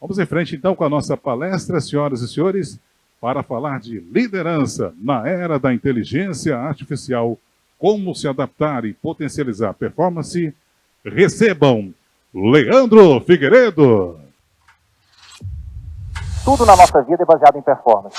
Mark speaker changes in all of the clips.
Speaker 1: Vamos em frente, então, com a nossa palestra, senhoras e senhores, para falar de liderança na era da inteligência artificial, como se adaptar e potencializar a performance. Recebam Leandro Figueiredo.
Speaker 2: Tudo na nossa vida é baseado em performance.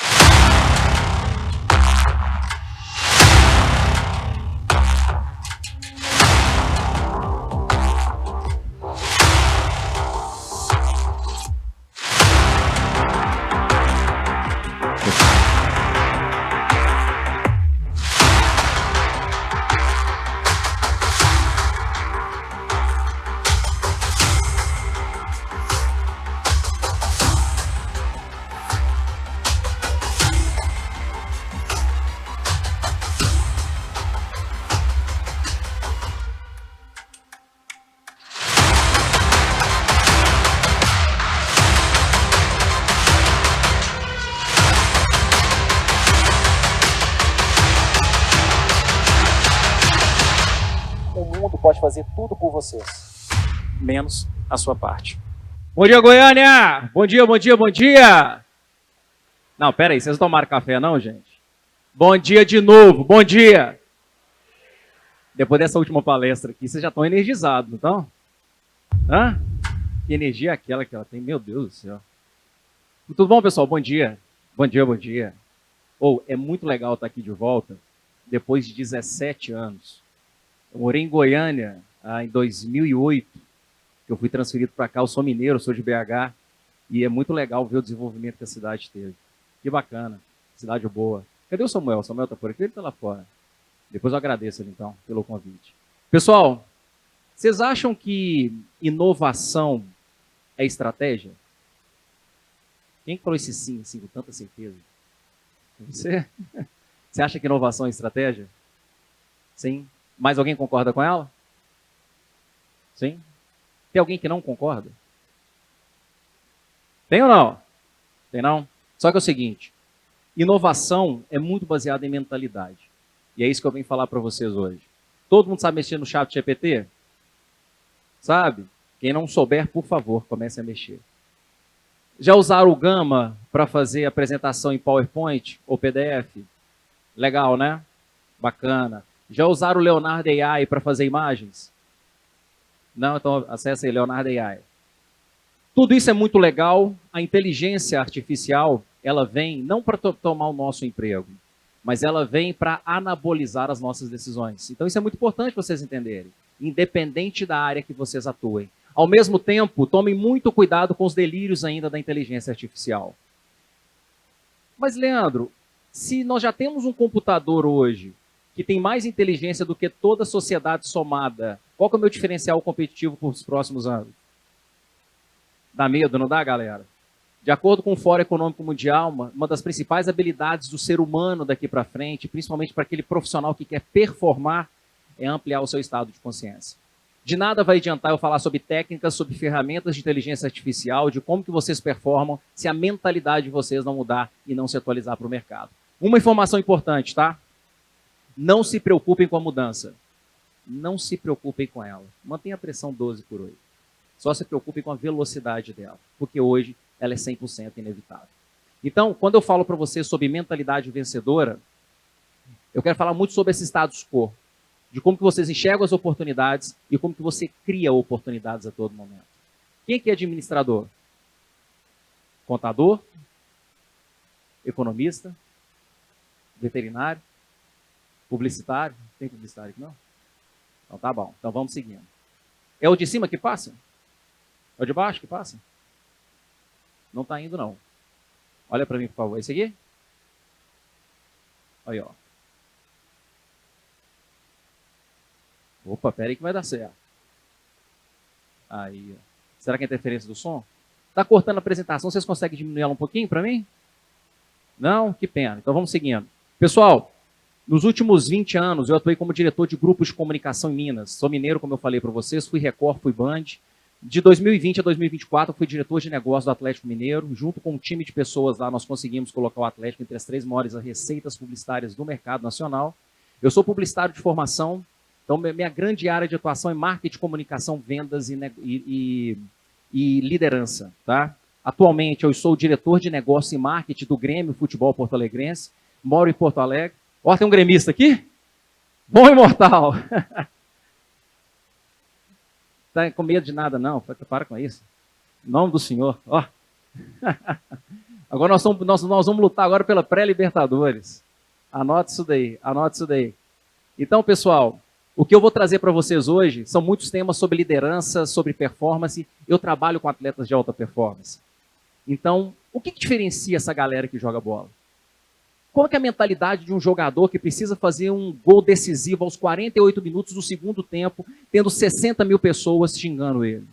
Speaker 2: Pode fazer tudo por vocês, menos a sua parte.
Speaker 3: Bom dia, Goiânia! Bom dia, bom dia, bom dia! Não, pera aí, vocês não tomaram café não, gente? Bom dia de novo, bom dia! Depois dessa última palestra aqui, vocês já estão energizados, não estão? Hã? Que energia é aquela que ela tem? Meu Deus do céu. Tudo bom, pessoal? Bom dia. Bom dia, bom dia. É muito legal estar aqui de volta, depois de 17 anos. Eu morei em Goiânia em 2008, que eu fui transferido para cá. Eu sou mineiro, sou de BH, e é muito legal ver o desenvolvimento que a cidade teve. Que bacana, cidade boa. Cadê o Samuel? O Samuel está por aqui? Ele está lá fora. Depois eu agradeço ele, então, pelo convite. Pessoal, vocês acham que inovação é estratégia? Quem falou esse sim, assim, com tanta certeza? Você? Você acha que inovação é estratégia? Sim. Mais alguém concorda com ela? Sim? Tem alguém que não concorda? Tem ou não? Tem não? Só que é o seguinte, inovação é muito baseada em mentalidade. E é isso que eu venho falar para vocês hoje. Todo mundo sabe mexer no ChatGPT? Sabe? Quem não souber, por favor, comece a mexer. Já usaram o Gama para fazer apresentação em PowerPoint ou PDF? Legal, né? Bacana. Já usaram o Leonardo AI para fazer imagens? Não? Então acessa aí, Leonardo AI. Tudo isso é muito legal. A inteligência artificial, ela vem não para tomar o nosso emprego, mas ela vem para anabolizar as nossas decisões. Então isso é muito importante vocês entenderem, independente da área que vocês atuem. Ao mesmo tempo, tomem muito cuidado com os delírios ainda da inteligência artificial. Mas, Leandro, se nós já temos um computador hoje que tem mais inteligência do que toda a sociedade somada, qual que é o meu diferencial competitivo para os próximos anos? Dá medo, não dá, galera? De acordo com o Fórum Econômico Mundial, uma das principais habilidades do ser humano daqui para frente, principalmente para aquele profissional que quer performar, é ampliar o seu estado de consciência. De nada vai adiantar eu falar sobre técnicas, sobre ferramentas de inteligência artificial, de como que vocês performam, se a mentalidade de vocês não mudar e não se atualizar para o mercado. Uma informação importante, tá? Não se preocupem com a mudança. Não se preocupem com ela. Mantenha a pressão 12 por 8. Só se preocupem com a velocidade dela, porque hoje ela é 100% inevitável. Então, quando eu falo para vocês sobre mentalidade vencedora, eu quero falar muito sobre esse status quo, de como que vocês enxergam as oportunidades e como que você cria oportunidades a todo momento. Quem aqui é administrador? Contador? Economista? Veterinário? Publicitário? Tem publicitário aqui não? Então tá bom, então vamos seguindo. É o de cima que passa? É o de baixo que passa? Não está indo não. Olha para mim, por favor. Esse aqui? Aí, ó. Opa, pera aí que vai dar certo. Aí, ó. Será que é interferência do som? Está cortando a apresentação, vocês conseguem diminuir ela um pouquinho para mim? Não? Que pena. Então vamos seguindo. Pessoal, nos últimos 20 anos eu atuei como diretor de grupos de comunicação em Minas. Sou mineiro, como eu falei para vocês, fui Record, fui Band. De 2020 a 2024, eu fui diretor de negócio do Atlético Mineiro. Junto com um time de pessoas lá, nós conseguimos colocar o Atlético entre as 3 maiores receitas publicitárias do mercado nacional. Eu sou publicitário de formação, então minha grande área de atuação é marketing, comunicação, vendas e liderança. Tá? Atualmente, eu sou o diretor de negócio e marketing do Grêmio Futebol Porto Alegrense. Moro em Porto Alegre. Ó, tem um gremista aqui? Bom imortal! Tá com medo de nada, não. Para com isso. Em nome do Senhor. Ó. Agora nós vamos lutar agora pela pré-Libertadores. Anote isso daí, anote isso daí. Então, pessoal, o que eu vou trazer para vocês hoje são muitos temas sobre liderança, sobre performance. Eu trabalho com atletas de alta performance. Então, o que diferencia essa galera que joga bola? Qual é a mentalidade de um jogador que precisa fazer um gol decisivo aos 48 minutos do segundo tempo, tendo 60 mil pessoas xingando ele?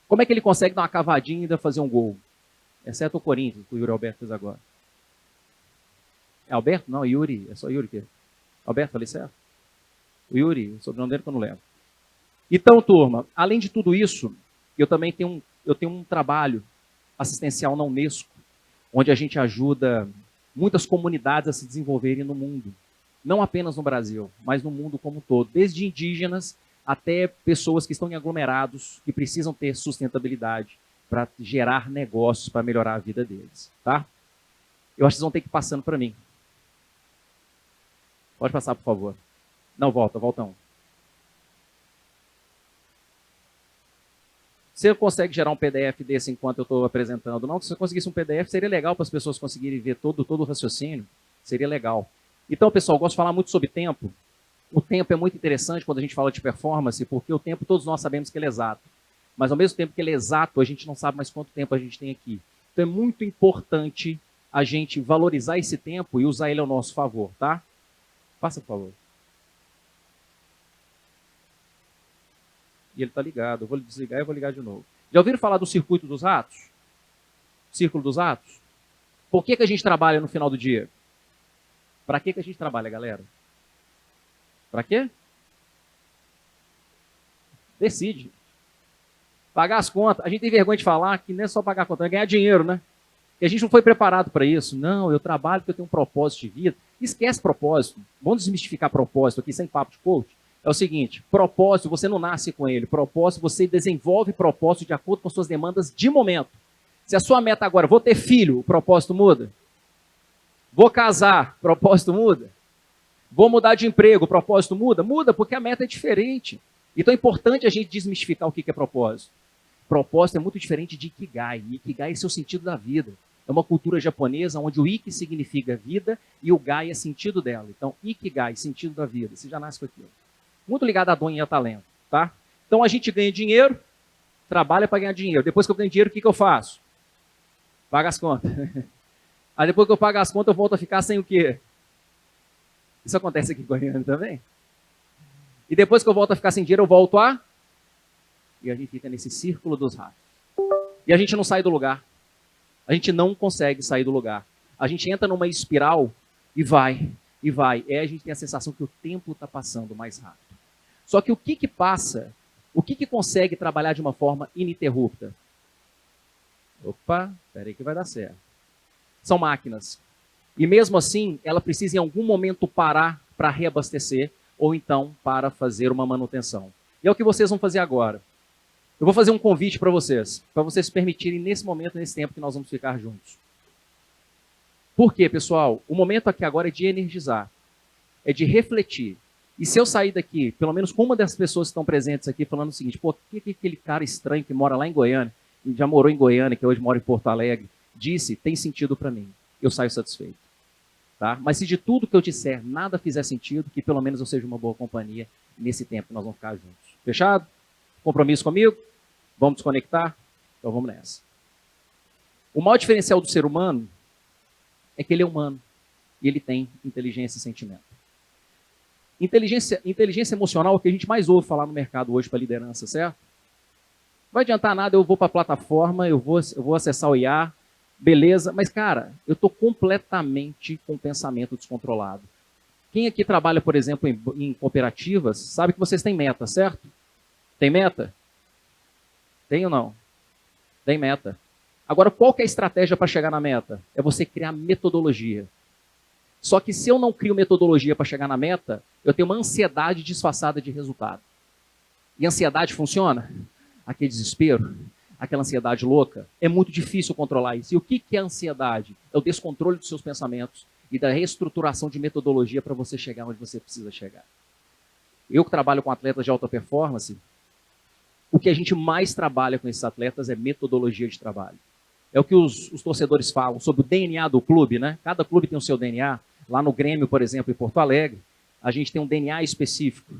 Speaker 3: Como é que ele consegue dar uma cavadinha e ainda fazer um gol? Exceto o Corinthians, que o Yuri Alberto fez agora. É Alberto? Não, Yuri. É só Yuri que. Alberto, falei certo? O Yuri, o sobrenome dele que eu não lembro. Então, turma, além de tudo isso, eu também tenho um trabalho assistencial na Unesco, onde a gente ajuda muitas comunidades a se desenvolverem no mundo. Não apenas no Brasil, mas no mundo como um todo. Desde indígenas até pessoas que estão em aglomerados, que precisam ter sustentabilidade para gerar negócios, para melhorar a vida deles. Tá? Eu acho que vocês vão ter que ir passando para mim. Pode passar, por favor. Não, volta um. Você consegue gerar um PDF desse enquanto eu estou apresentando? Não, se você conseguisse um PDF, seria legal para as pessoas conseguirem ver todo o raciocínio. Seria legal. Então, pessoal, eu gosto de falar muito sobre tempo. O tempo é muito interessante quando a gente fala de performance, porque o tempo todos nós sabemos que ele é exato. Mas ao mesmo tempo que ele é exato, a gente não sabe mais quanto tempo a gente tem aqui. Então é muito importante a gente valorizar esse tempo e usar ele ao nosso favor, tá? Passa, por favor. E ele está ligado. Eu vou desligar e vou ligar de novo. Já ouviram falar do circuito dos ratos? Círculo dos ratos? Por que a gente trabalha no final do dia? Para que a gente trabalha, galera? Para quê? Decide. Pagar as contas. A gente tem vergonha de falar que não é só pagar a conta, é ganhar dinheiro, né? E a gente não foi preparado para isso. Não, eu trabalho porque eu tenho um propósito de vida. Esquece propósito. Vamos desmistificar propósito aqui, sem papo de coach. É o seguinte, propósito, você não nasce com ele. Propósito, você desenvolve propósito de acordo com suas demandas de momento. Se a sua meta agora, vou ter filho, o propósito muda. Vou casar, o propósito muda. Vou mudar de emprego, o propósito muda? Muda, porque a meta é diferente. Então é importante a gente desmistificar o que é propósito. Propósito é muito diferente de Ikigai. Ikigai é seu sentido da vida. É uma cultura japonesa onde o Iki significa vida e o Gai é sentido dela. Então, Ikigai, sentido da vida. Você já nasce com aquilo. Muito ligado a dom e a talento, tá? Então a gente ganha dinheiro, trabalha para ganhar dinheiro. Depois que eu ganho dinheiro, o que eu faço? Pago as contas. Aí depois que eu pago as contas, eu volto a ficar sem o quê? Isso acontece aqui em Goiânia também. E depois que eu volto a ficar sem dinheiro, eu volto a... E a gente fica nesse círculo dos ratos. E a gente não sai do lugar. A gente não consegue sair do lugar. A gente entra numa espiral e vai, e vai. A gente tem a sensação que o tempo está passando mais rápido. Só que o que passa, o que consegue trabalhar de uma forma ininterrupta? Opa, espera aí que vai dar certo. São máquinas. E mesmo assim, ela precisa em algum momento parar para reabastecer ou então para fazer uma manutenção. E é o que vocês vão fazer agora. Eu vou fazer um convite para vocês se permitirem nesse momento, nesse tempo que nós vamos ficar juntos. Por quê, pessoal? O momento aqui agora é de energizar, é de refletir. E se eu sair daqui, pelo menos com uma das pessoas que estão presentes aqui, falando o seguinte, pô, o que aquele cara estranho que mora lá em Goiânia, e já morou em Goiânia, que hoje mora em Porto Alegre, disse, tem sentido para mim. Eu saio satisfeito. Tá? Mas se de tudo que eu disser nada fizer sentido, que pelo menos eu seja uma boa companhia nesse tempo que nós vamos ficar juntos. Fechado? Compromisso comigo? Vamos desconectar? Então vamos nessa. O maior diferencial do ser humano é que ele é humano e ele tem inteligência e sentimento. Inteligência emocional é o que a gente mais ouve falar no mercado hoje para liderança, certo? Não vai adiantar nada, eu vou para a plataforma, eu vou acessar o IA, beleza, mas cara, eu estou completamente com o pensamento descontrolado. Quem aqui trabalha, por exemplo, em cooperativas, sabe que vocês têm meta, certo? Tem meta? Tem ou não? Tem meta. Agora, qual que é a estratégia para chegar na meta? É você criar metodologia. Só que se eu não crio metodologia para chegar na meta, eu tenho uma ansiedade disfarçada de resultado. E ansiedade funciona? Aquele desespero. aquela ansiedade louca, é muito difícil controlar isso. E o que é ansiedade? É o descontrole dos seus pensamentos e da reestruturação de metodologia para você chegar onde você precisa chegar. Eu que trabalho com atletas de alta performance, o que a gente mais trabalha com esses atletas é metodologia de trabalho. É o que os torcedores falam sobre o DNA do clube, né? Cada clube tem o seu DNA. Lá no Grêmio, por exemplo, em Porto Alegre, a gente tem um DNA específico.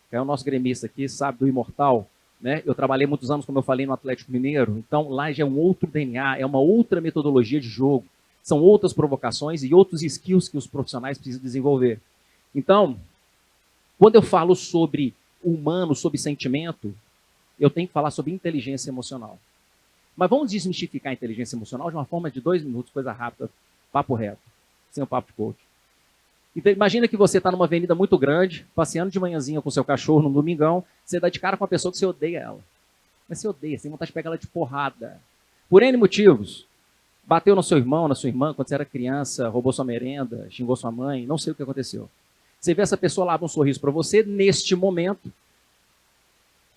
Speaker 3: Que é o nosso gremista aqui, sabe, do Imortal. Né? Eu trabalhei muitos anos, como eu falei, no Atlético Mineiro. Então, lá já é um outro DNA, é uma outra metodologia de jogo. São outras provocações e outros skills que os profissionais precisam desenvolver. Então, quando eu falo sobre humano, sobre sentimento, eu tenho que falar sobre inteligência emocional. Mas vamos desmistificar a inteligência emocional de uma forma de 2 minutos, coisa rápida, papo reto, sem o papo de coach. Então, imagina que você está numa avenida muito grande, passeando de manhãzinha com seu cachorro no domingão, você dá de cara com uma pessoa que você odeia ela. Mas você odeia, você tem vontade de pegar ela de porrada. Por N motivos. Bateu no seu irmão, na sua irmã, quando você era criança, roubou sua merenda, xingou sua mãe, não sei o que aconteceu. Você vê essa pessoa lá, abre um sorriso para você, neste momento,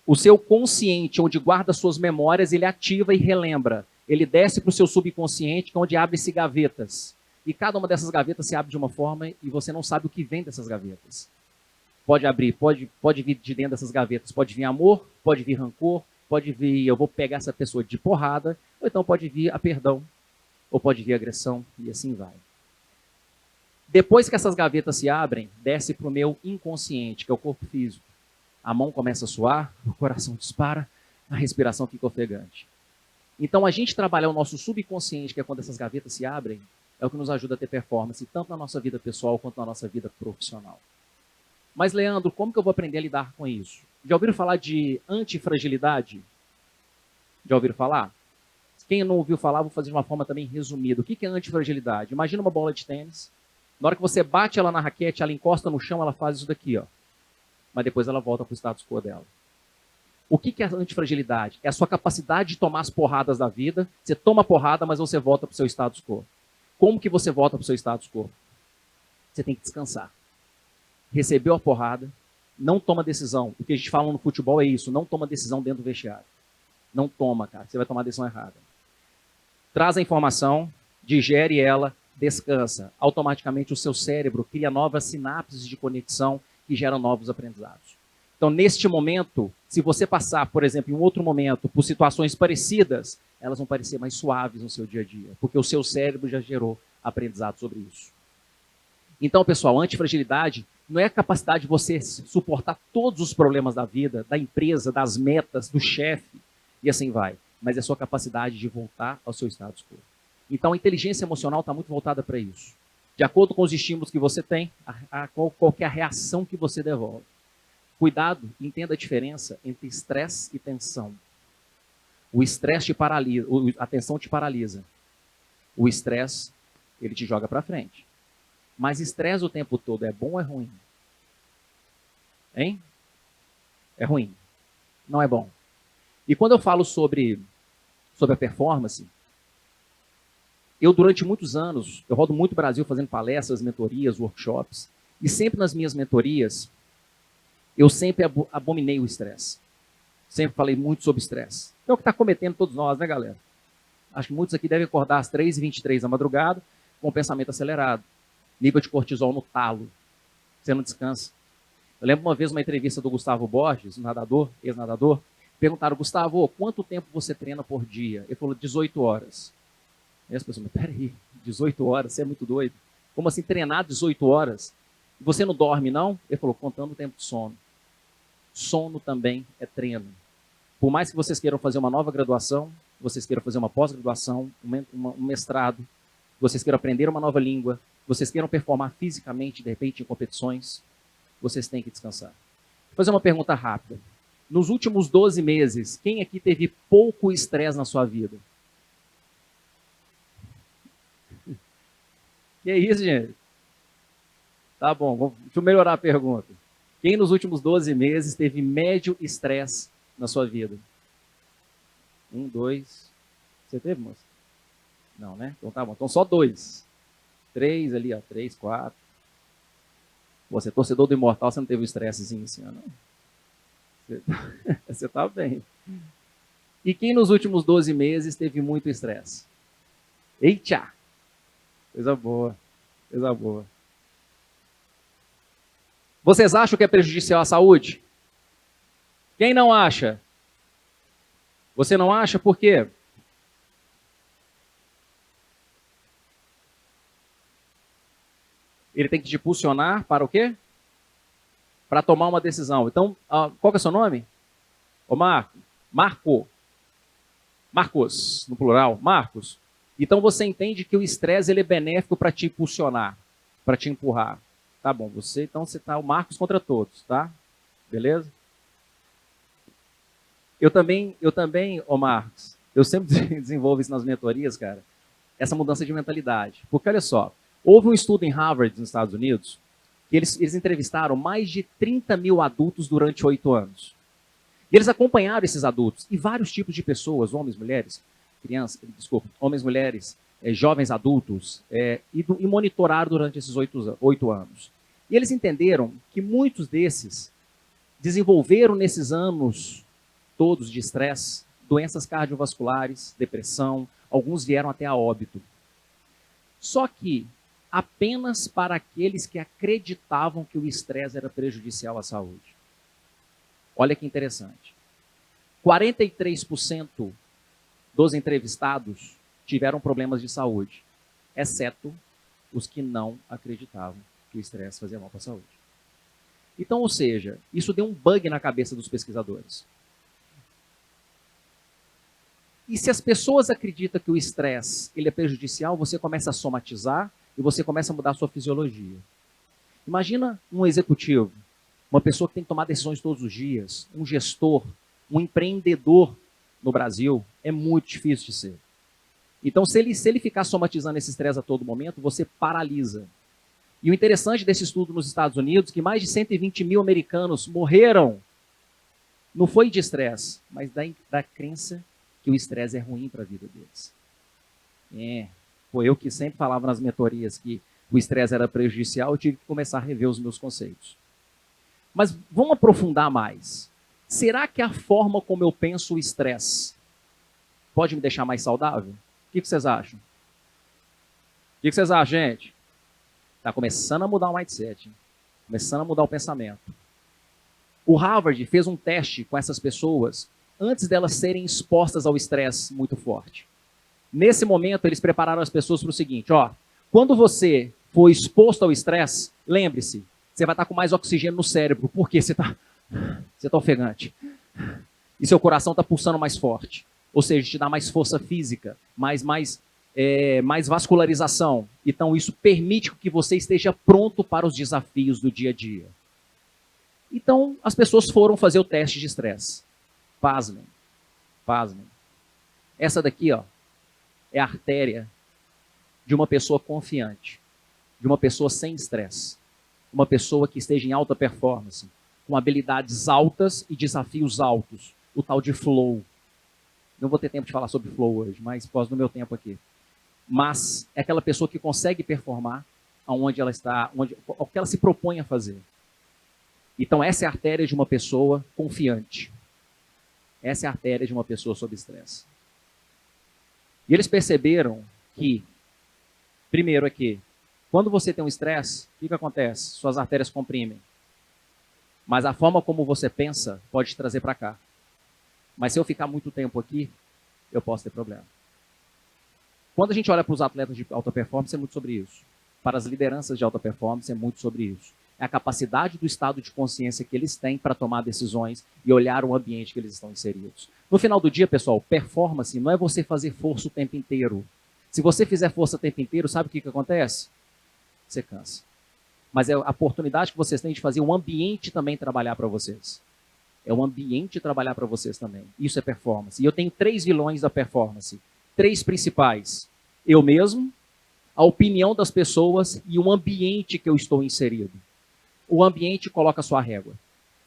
Speaker 3: o seu consciente, onde guarda suas memórias, ele ativa e relembra. Ele desce para o seu subconsciente, que é onde abre-se gavetas. E cada uma dessas gavetas se abre de uma forma e você não sabe o que vem dessas gavetas. Pode abrir, pode vir de dentro dessas gavetas. Pode vir amor, pode vir rancor, pode vir eu vou pegar essa pessoa de porrada, ou então pode vir a perdão, ou pode vir a agressão, e assim vai. Depois que essas gavetas se abrem, desce para o meu inconsciente, que é o corpo físico. A mão começa a suar, o coração dispara, a respiração fica ofegante. Então, a gente trabalhar o nosso subconsciente, que é quando essas gavetas se abrem, é o que nos ajuda a ter performance, tanto na nossa vida pessoal quanto na nossa vida profissional. Mas, Leandro, como que eu vou aprender a lidar com isso? Já ouviram falar de antifragilidade? Já ouviram falar? Quem não ouviu falar, vou fazer de uma forma também resumida. O que é antifragilidade? Imagina uma bola de tênis. Na hora que você bate ela na raquete, ela encosta no chão, ela faz isso daqui, ó. Mas depois ela volta para o status quo dela. O que é a antifragilidade? É a sua capacidade de tomar as porradas da vida. Você toma a porrada, mas você volta para o seu status quo. Como que você volta para o seu status quo? Você tem que descansar. Recebeu a porrada, não toma decisão. O que a gente fala no futebol é isso, não toma decisão dentro do vestiário. Não toma, cara, você vai tomar a decisão errada. Traz a informação, digere ela, descansa. Automaticamente o seu cérebro cria novas sinapses de conexão que geram novos aprendizados. Então, neste momento, se você passar, por exemplo, em um outro momento, por situações parecidas, elas vão parecer mais suaves no seu dia a dia, porque o seu cérebro já gerou aprendizado sobre isso. Então, pessoal, antifragilidade não é a capacidade de você suportar todos os problemas da vida, da empresa, das metas, do chefe, e assim vai. Mas é a sua capacidade de voltar ao seu status quo. Então, a inteligência emocional está muito voltada para isso. De acordo com os estímulos que você tem, qual que é a reação que você devolve. Cuidado, entenda a diferença entre estresse e tensão. O estresse te paralisa, a tensão te paralisa. O estresse, ele te joga para frente. Mas estresse o tempo todo é bom ou é ruim? Hein? É ruim. Não é bom. E quando eu falo sobre a performance, eu durante muitos anos, eu rodo muito o Brasil fazendo palestras, mentorias, workshops, e sempre nas minhas mentorias, eu sempre abominei o estresse. Sempre falei muito sobre estresse. É o que está cometendo todos nós, né, galera? Acho que muitos aqui devem acordar às 3h23 da madrugada com o pensamento acelerado. Nível de cortisol no talo. Você não descansa. Eu lembro uma vez uma entrevista do Gustavo Borges, nadador, ex-nadador. Perguntaram, Gustavo, quanto tempo você treina por dia? Ele falou, 18 horas. E as pessoas, mas peraí, 18 horas, você é muito doido. Como assim treinar 18 horas? Você não dorme, não? Ele falou, contando o tempo de sono. Sono também é treino. Por mais que vocês queiram fazer uma nova graduação, vocês queiram fazer uma pós-graduação, um mestrado, vocês queiram aprender uma nova língua, vocês queiram performar fisicamente, de repente, em competições, vocês têm que descansar. Vou fazer uma pergunta rápida. Nos últimos 12 meses, quem aqui teve pouco estresse na sua vida? Que é isso, gente? Tá bom, deixa eu melhorar a pergunta. Quem nos últimos 12 meses teve médio estresse na sua vida? 1, 2. Você teve, moça? Não, né? Então tá bom. Então só 2. 3 ali, ó. 3, 4. Você é torcedor do Imortal, você não teve um estressezinho esse ano? Você tá bem. E quem nos últimos 12 meses teve muito estresse? Eita! Coisa boa, coisa boa. Vocês acham que é prejudicial à saúde? Quem não acha? Você não acha por quê? Ele tem que te impulsionar para o quê? Para tomar uma decisão. Então, qual que é o seu nome? Ô Marcos, no plural, Marcos. Então você entende que o estresse ele é benéfico para te impulsionar, para te empurrar. Tá bom, então você tá o Marcos contra todos, tá? Beleza? Eu também, ô Marcos, eu sempre desenvolvo isso nas mentorias, cara, essa mudança de mentalidade. Porque olha só, houve um estudo em Harvard, nos Estados Unidos, que eles entrevistaram mais de 30 mil adultos durante 8 anos. E eles acompanharam esses adultos e vários tipos de pessoas, homens, mulheres, homens, mulheres, jovens adultos, e monitoraram durante esses 8 anos. E eles entenderam que muitos desses desenvolveram nesses anos todos de estresse, doenças cardiovasculares, depressão, alguns vieram até a óbito. Só que apenas para aqueles que acreditavam que o estresse era prejudicial à saúde. Olha que interessante. 43% dos entrevistados tiveram problemas de saúde, exceto os que não acreditavam que o estresse fazia mal para a saúde. Então, ou seja, isso deu um bug na cabeça dos pesquisadores. E se as pessoas acreditam que o estresse ele é prejudicial, você começa a somatizar e você começa a mudar a sua fisiologia. Imagina um executivo, uma pessoa que tem que tomar decisões todos os dias, um gestor, um empreendedor no Brasil, é muito difícil de ser. Então, se ele ficar somatizando esse estresse a todo momento, você paralisa. E o interessante desse estudo nos Estados Unidos, que mais de 120 mil americanos morreram, não foi de estresse, mas da crença que o estresse é ruim para a vida deles. Foi eu que sempre falava nas mentorias que o estresse era prejudicial, eu tive que começar a rever os meus conceitos. Mas vamos aprofundar mais. Será que a forma como eu penso o estresse pode me deixar mais saudável? O que vocês acham? O que vocês acham, gente? Está começando a mudar o mindset, hein? Começando a mudar o pensamento. O Harvard fez um teste com essas pessoas antes delas serem expostas ao estresse muito forte. Nesse momento, eles prepararam as pessoas para o seguinte, quando você for exposto ao estresse, lembre-se, você vai estar com mais oxigênio no cérebro. Por quê? Você está ofegante. E seu coração está pulsando mais forte. Ou seja, te dá mais força física, mais vascularização. Então, isso permite que você esteja pronto para os desafios do dia a dia. Então, as pessoas foram fazer o teste de estresse. Pasmem. Essa daqui, é a artéria de uma pessoa confiante, de uma pessoa sem estresse, uma pessoa que esteja em alta performance, com habilidades altas e desafios altos, o tal de flow. Não vou ter tempo de falar sobre flow hoje, mas por causa do meu tempo aqui. Mas é aquela pessoa que consegue performar aonde ela está, o que ela se propõe a fazer. Então essa é a artéria de uma pessoa confiante. Essa é a artéria de uma pessoa sob estresse. E eles perceberam que, primeiro aqui, quando você tem um estresse, o que acontece? Suas artérias comprimem. Mas a forma como você pensa pode te trazer para cá. Mas se eu ficar muito tempo aqui, eu posso ter problema. Quando a gente olha para os atletas de alta performance, é muito sobre isso. Para as lideranças de alta performance, é muito sobre isso. É a capacidade do estado de consciência que eles têm para tomar decisões e olhar o ambiente que eles estão inseridos. No final do dia, pessoal, performance não é você fazer força o tempo inteiro. Se você fizer força o tempo inteiro, sabe o que acontece? Você cansa. Mas é a oportunidade que vocês têm de fazer o ambiente também trabalhar para vocês. É o ambiente trabalhar para vocês também. Isso é performance. E eu tenho 3 vilões da performance. 3 principais. Eu mesmo, a opinião das pessoas e o ambiente que eu estou inserido. O ambiente coloca a sua régua.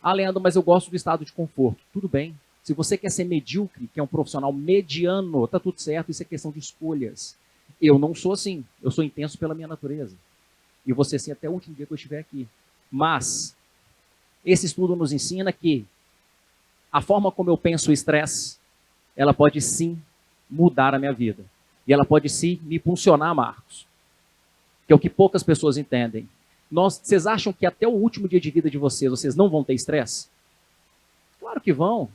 Speaker 3: Leandro, mas eu gosto do estado de conforto. Tudo bem. Se você quer ser medíocre, que é um profissional mediano, tá tudo certo, isso é questão de escolhas. Eu não sou assim. Eu sou intenso pela minha natureza. E você sim até o último dia que eu estiver aqui. Mas esse estudo nos ensina que a forma como eu penso o estresse ela pode sim mudar a minha vida. E ela pode sim me impulsionar, Marcos. Que é o que poucas pessoas entendem. Vocês acham que até o último dia de vida de vocês não vão ter estresse? Claro que vão.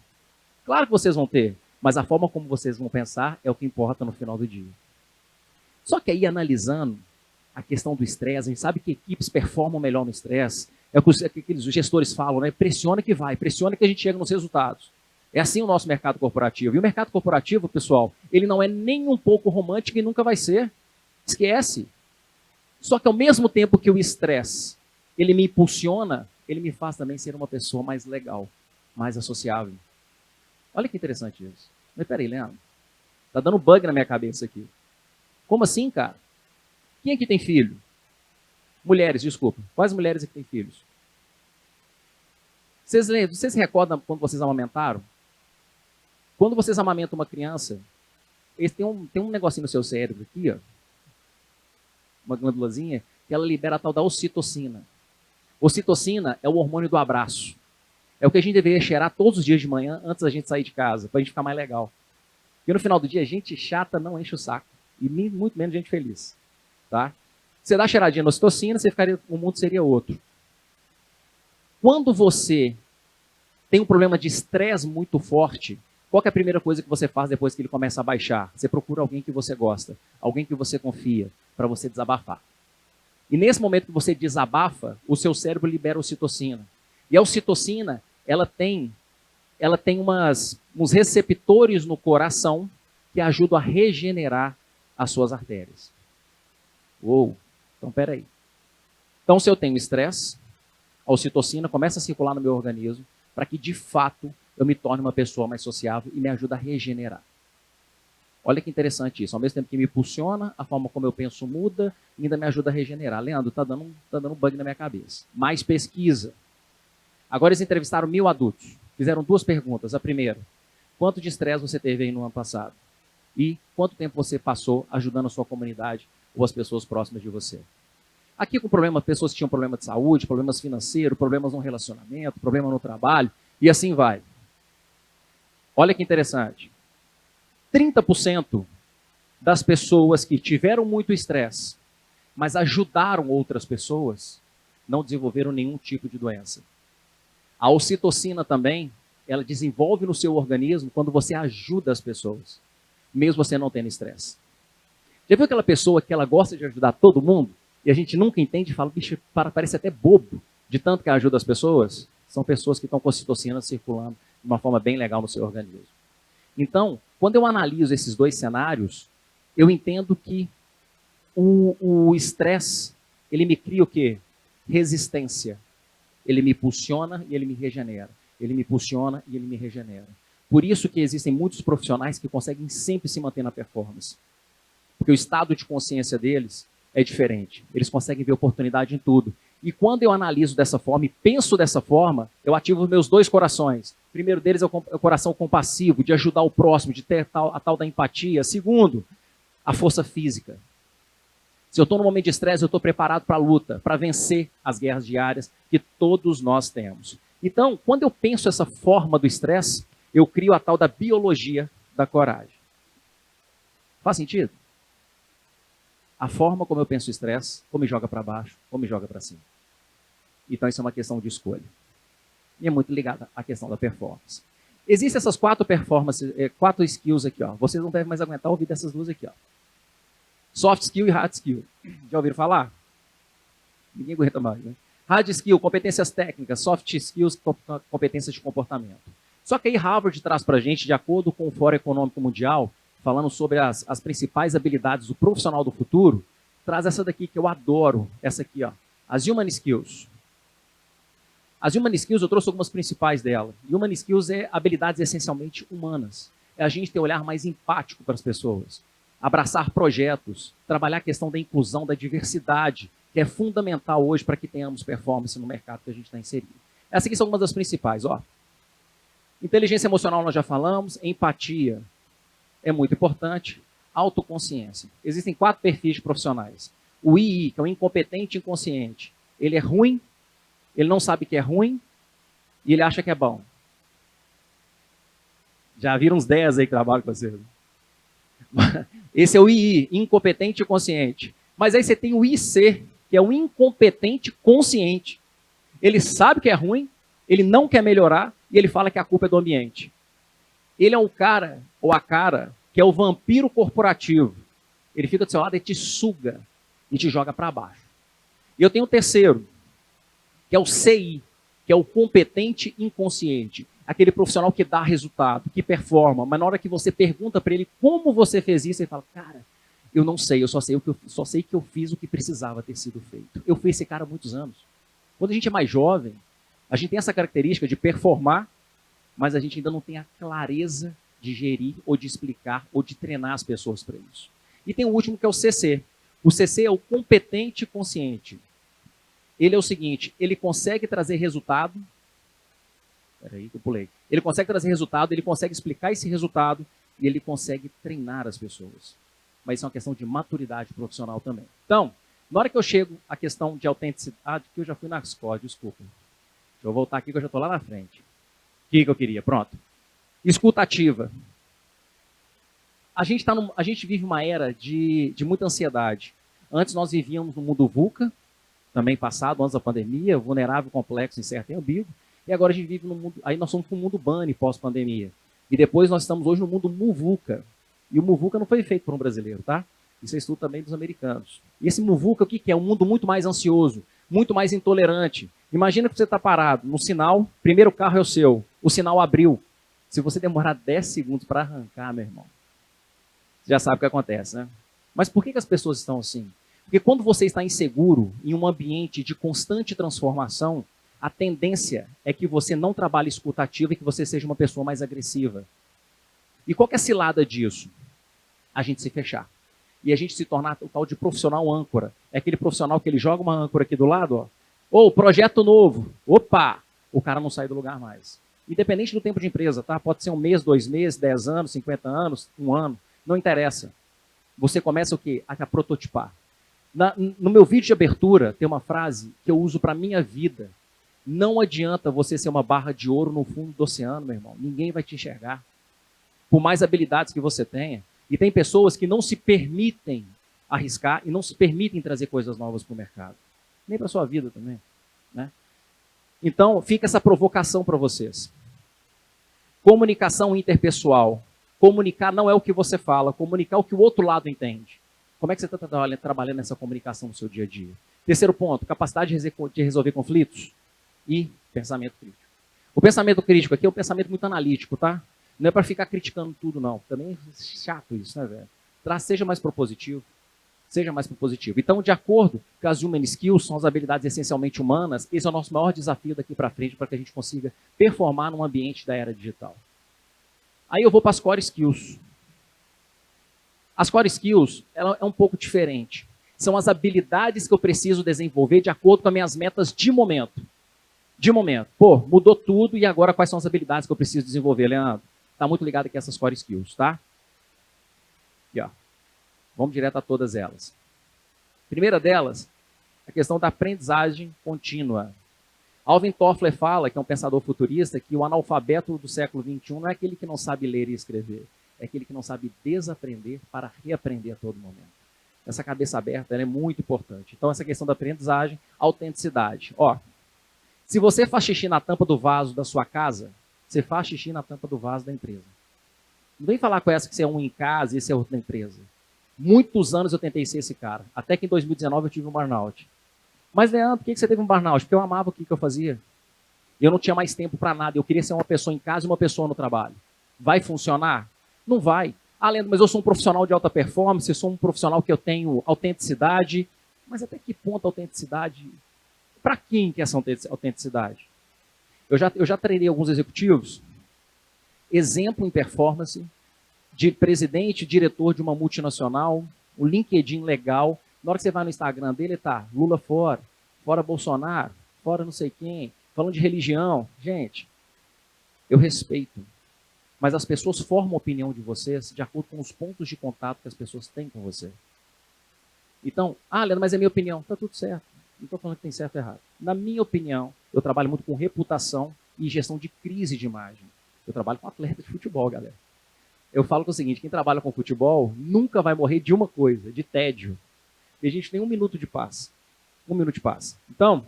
Speaker 3: Claro que vocês vão ter. Mas a forma como vocês vão pensar é o que importa no final do dia. Só que aí, analisando a questão do estresse, a gente sabe que equipes performam melhor no estresse. É o que os gestores falam, né? Pressiona que vai, pressiona que a gente chega nos resultados. É assim o nosso mercado corporativo. E o mercado corporativo, pessoal, ele não é nem um pouco romântico e nunca vai ser. Esquece. Só que ao mesmo tempo que o estresse, ele me impulsiona, ele me faz também ser uma pessoa mais legal, mais associável. Olha que interessante isso. Mas peraí, Leandro. Tá dando bug na minha cabeça aqui. Como assim, cara? Quem aqui tem filho? Mulheres, desculpa. Quais mulheres aqui têm filhos? Vocês se recordam quando vocês amamentaram? Quando vocês amamentam uma criança, tem um negocinho no seu cérebro aqui, ó, uma glândulazinha, que ela libera a tal da ocitocina. Ocitocina é o hormônio do abraço. É o que a gente deveria cheirar todos os dias de manhã antes da gente sair de casa, para a gente ficar mais legal. Porque no final do dia, gente chata não enche o saco. E muito menos gente feliz. Tá? Você dá cheiradinha na ocitocina, o mundo seria outro. Quando você tem um problema de estresse muito forte, qual que é a primeira coisa que você faz depois que ele começa a baixar? Você procura alguém que você gosta, alguém que você confia, para você desabafar. E nesse momento que você desabafa, o seu cérebro libera ocitocina. E a ocitocina, ela tem uns receptores no coração que ajudam a regenerar as suas artérias. Uou, então peraí. Então se eu tenho estresse, a ocitocina começa a circular no meu organismo para que de fato eu me torne uma pessoa mais sociável e me ajuda a regenerar. Olha que interessante isso. Ao mesmo tempo que me impulsiona, a forma como eu penso muda e ainda me ajuda a regenerar. Leandro, tá dando um bug na minha cabeça. Mais pesquisa. Agora eles entrevistaram 1.000 adultos. Fizeram 2 perguntas. A primeira, quanto de estresse você teve aí no ano passado? E quanto tempo você passou ajudando a sua comunidade ou as pessoas próximas de você? Aqui com pessoas que tinham problema de saúde, problemas financeiros, problemas no relacionamento, problema no trabalho, e assim vai. Olha que interessante. 30% das pessoas que tiveram muito estresse, mas ajudaram outras pessoas, não desenvolveram nenhum tipo de doença. A ocitocina também, ela desenvolve no seu organismo quando você ajuda as pessoas, mesmo você não tendo estresse. Já viu aquela pessoa que ela gosta de ajudar todo mundo, e a gente nunca entende e fala, bicho, parece até bobo, de tanto que ajuda as pessoas? São pessoas que estão com ocitocina circulando de uma forma bem legal no seu organismo. Então, quando eu analiso esses 2 cenários, eu entendo que o estresse, ele me cria o quê? Resistência. Ele me impulsiona e ele me regenera. Ele me impulsiona e ele me regenera. Por isso que existem muitos profissionais que conseguem sempre se manter na performance. Porque o estado de consciência deles é diferente. Eles conseguem ver oportunidade em tudo. E quando eu analiso dessa forma e penso dessa forma, eu ativo os meus 2 corações. O primeiro deles é o coração compassivo, de ajudar o próximo, de ter a tal da empatia. Segundo, a força física. Se eu estou no momento de estresse, eu estou preparado para a luta, para vencer as guerras diárias que todos nós temos. Então, quando eu penso essa forma do estresse, eu crio a tal da biologia da coragem. Faz sentido? A forma como eu penso o estresse, ou me joga para baixo, ou me joga para cima. Então isso é uma questão de escolha. E é muito ligada à questão da performance. Existem essas 4 skills aqui, ó. Vocês não devem mais aguentar ouvir dessas 2 aqui, ó. Soft skill e hard skill. Já ouviram falar? Ninguém aguenta mais, né? Hard skill, competências técnicas. Soft skills, competências de comportamento. Só que aí Harvard traz para a gente, de acordo com o Fórum Econômico Mundial, falando sobre as principais habilidades do profissional do futuro, traz essa daqui que eu adoro, essa aqui, ó, as Human Skills. As Human Skills, eu trouxe algumas principais dela. Human Skills é habilidades essencialmente humanas. É a gente ter um olhar mais empático para as pessoas, abraçar projetos, trabalhar a questão da inclusão, da diversidade, que é fundamental hoje para que tenhamos performance no mercado que a gente está inserido. Essas aqui são algumas das principais, ó. Inteligência emocional nós já falamos, empatia é muito importante, autoconsciência. Existem 4 perfis de profissionais. O II, que é o incompetente inconsciente, ele é ruim, ele não sabe que é ruim e ele acha que é bom. Já viram uns 10 aí que trabalham com você. Esse é o II, incompetente e consciente. Mas aí você tem o IC, que é o incompetente consciente. Ele sabe que é ruim, ele não quer melhorar e ele fala que a culpa é do ambiente. Ele é o cara, ou a cara, que é o vampiro corporativo. Ele fica do seu lado e te suga e te joga para baixo. E eu tenho o terceiro, que é o CI, que é o competente inconsciente. Aquele profissional que dá resultado, que performa, mas na hora que você pergunta para ele como você fez isso, ele fala, cara, eu não sei, eu só sei que eu fiz o que precisava ter sido feito. Eu fui esse cara há muitos anos. Quando a gente é mais jovem, a gente tem essa característica de performar, mas a gente ainda não tem a clareza de gerir, ou de explicar, ou de treinar as pessoas para isso. E tem o último, que é o CC. O CC é o competente consciente. Ele é o seguinte, ele consegue trazer resultado. Peraí que eu pulei. Ele consegue trazer resultado, ele consegue explicar esse resultado e ele consegue treinar as pessoas. Mas isso é uma questão de maturidade profissional também. Então, na hora que eu chego à questão de autenticidade, que eu já fui na SCOR, desculpa. Deixa eu voltar aqui que eu já estou lá na frente. O que eu queria? Pronto. Escuta ativa. A gente vive uma era de muita ansiedade. Antes nós vivíamos no mundo VUCA, também passado, antes da pandemia, vulnerável, complexo, incerto e ambíguo. E agora a gente vive no mundo... Aí nós somos para o mundo BANI pós-pandemia. E depois nós estamos hoje no mundo MUVUCA. E o MUVUCA não foi feito por um brasileiro, tá? Isso é estudo também dos americanos. E esse MUVUCA, o que é? Um mundo muito mais ansioso, muito mais intolerante. Imagina que você está parado no sinal, primeiro carro é o seu, o sinal abriu. Se você demorar 10 segundos para arrancar, meu irmão, você já sabe o que acontece, né? Mas por que as pessoas estão assim? Porque quando você está inseguro, em um ambiente de constante transformação, a tendência é que você não trabalhe escuta ativa e que você seja uma pessoa mais agressiva. E qual que é a cilada disso? A gente se fechar. E a gente se tornar o tal de profissional âncora. É aquele profissional que ele joga uma âncora aqui do lado, ó. Ou projeto novo. Opa! O cara não sai do lugar mais. Independente do tempo de empresa, tá? Pode ser 1 mês, 2 meses, 10 anos, 50 anos, 1 ano. Não interessa. Você começa o quê? A prototipar. No meu vídeo de abertura, tem uma frase que eu uso para a minha vida. Não adianta você ser uma barra de ouro no fundo do oceano, meu irmão. Ninguém vai te enxergar. Por mais habilidades que você tenha. E tem pessoas que não se permitem arriscar e não se permitem trazer coisas novas para o mercado. Nem para a sua vida também. Né? Então, fica essa provocação para vocês. Comunicação interpessoal. Comunicar não é o que você fala, comunicar é o que o outro lado entende. Como é que você está trabalhando essa comunicação no seu dia a dia? Terceiro ponto, capacidade de resolver conflitos e pensamento crítico. O pensamento crítico aqui é um pensamento muito analítico, tá? Não é para ficar criticando tudo, não. Também é chato isso, né, velho? Seja mais propositivo. Seja mais propositivo. Então, de acordo com as Human Skills, são as habilidades essencialmente humanas, esse é o nosso maior desafio daqui para frente, para que a gente consiga performar num ambiente da era digital. Aí eu vou para as Core Skills. As Core Skills, ela é um pouco diferente. São as habilidades que eu preciso desenvolver de acordo com as minhas metas de momento. De momento. Pô, mudou tudo e agora quais são as habilidades que eu preciso desenvolver, Leandro? Está muito ligado aqui a essas Core Skills, tá? Aqui, ó. Vamos direto a todas elas. Primeira delas, a questão da aprendizagem contínua. Alvin Toffler fala, que é um pensador futurista, que o analfabeto do século XXI não é aquele que não sabe ler e escrever, é aquele que não sabe desaprender para reaprender a todo momento. Essa cabeça aberta ela é muito importante. Então, essa questão da aprendizagem, autenticidade. Ó, se você faz xixi na tampa do vaso da sua casa, você faz xixi na tampa do vaso da empresa. Não vem falar com essa que você é um em casa e esse é outro na empresa. Muitos anos eu tentei ser esse cara. Até que em 2019 eu tive um burnout. Mas, Leandro, por que você teve um burnout? Porque eu amava o que eu fazia. Eu não tinha mais tempo para nada. Eu queria ser uma pessoa em casa e uma pessoa no trabalho. Vai funcionar? Não vai. Ah, Leandro, mas eu sou um profissional de alta performance, eu sou um profissional que eu tenho autenticidade. Mas até que ponto a autenticidade? Para quem que é essa autenticidade? Eu já treinei alguns executivos. Exemplo em performance de presidente, diretor de uma multinacional, o LinkedIn legal. Na hora que você vai no Instagram dele, tá Lula fora, fora Bolsonaro, fora não sei quem, falando de religião. Gente, eu respeito. Mas as pessoas formam a opinião de vocês de acordo com os pontos de contato que as pessoas têm com você. Então, Leandro, mas é minha opinião. Tá tudo certo. Não estou falando que tem certo ou errado. Na minha opinião, eu trabalho muito com reputação e gestão de crise de imagem. Eu trabalho com atleta de futebol, galera. Eu falo que é o seguinte, quem trabalha com futebol nunca vai morrer de uma coisa, de tédio. E a gente tem 1 minuto de paz. 1 minuto de paz. Então,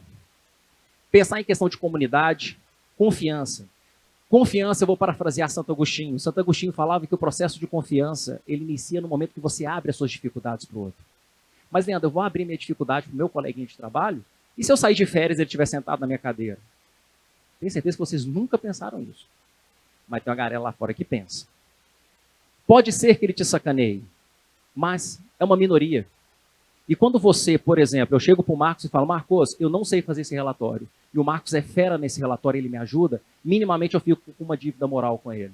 Speaker 3: pensar em questão de comunidade, confiança. Confiança, eu vou parafrasear Santo Agostinho. Santo Agostinho falava que o processo de confiança, ele inicia no momento que você abre as suas dificuldades para o outro. Mas, Leandro, eu vou abrir minha dificuldade para o meu coleguinha de trabalho, e se eu sair de férias e ele estiver sentado na minha cadeira? Tenho certeza que vocês nunca pensaram nisso. Mas tem uma galera lá fora que pensa. Pode ser que ele te sacaneie, mas é uma minoria. E quando você, por exemplo, eu chego para o Marcos e falo, Marcos, eu não sei fazer esse relatório, e o Marcos é fera nesse relatório e ele me ajuda, minimamente eu fico com uma dívida moral com ele.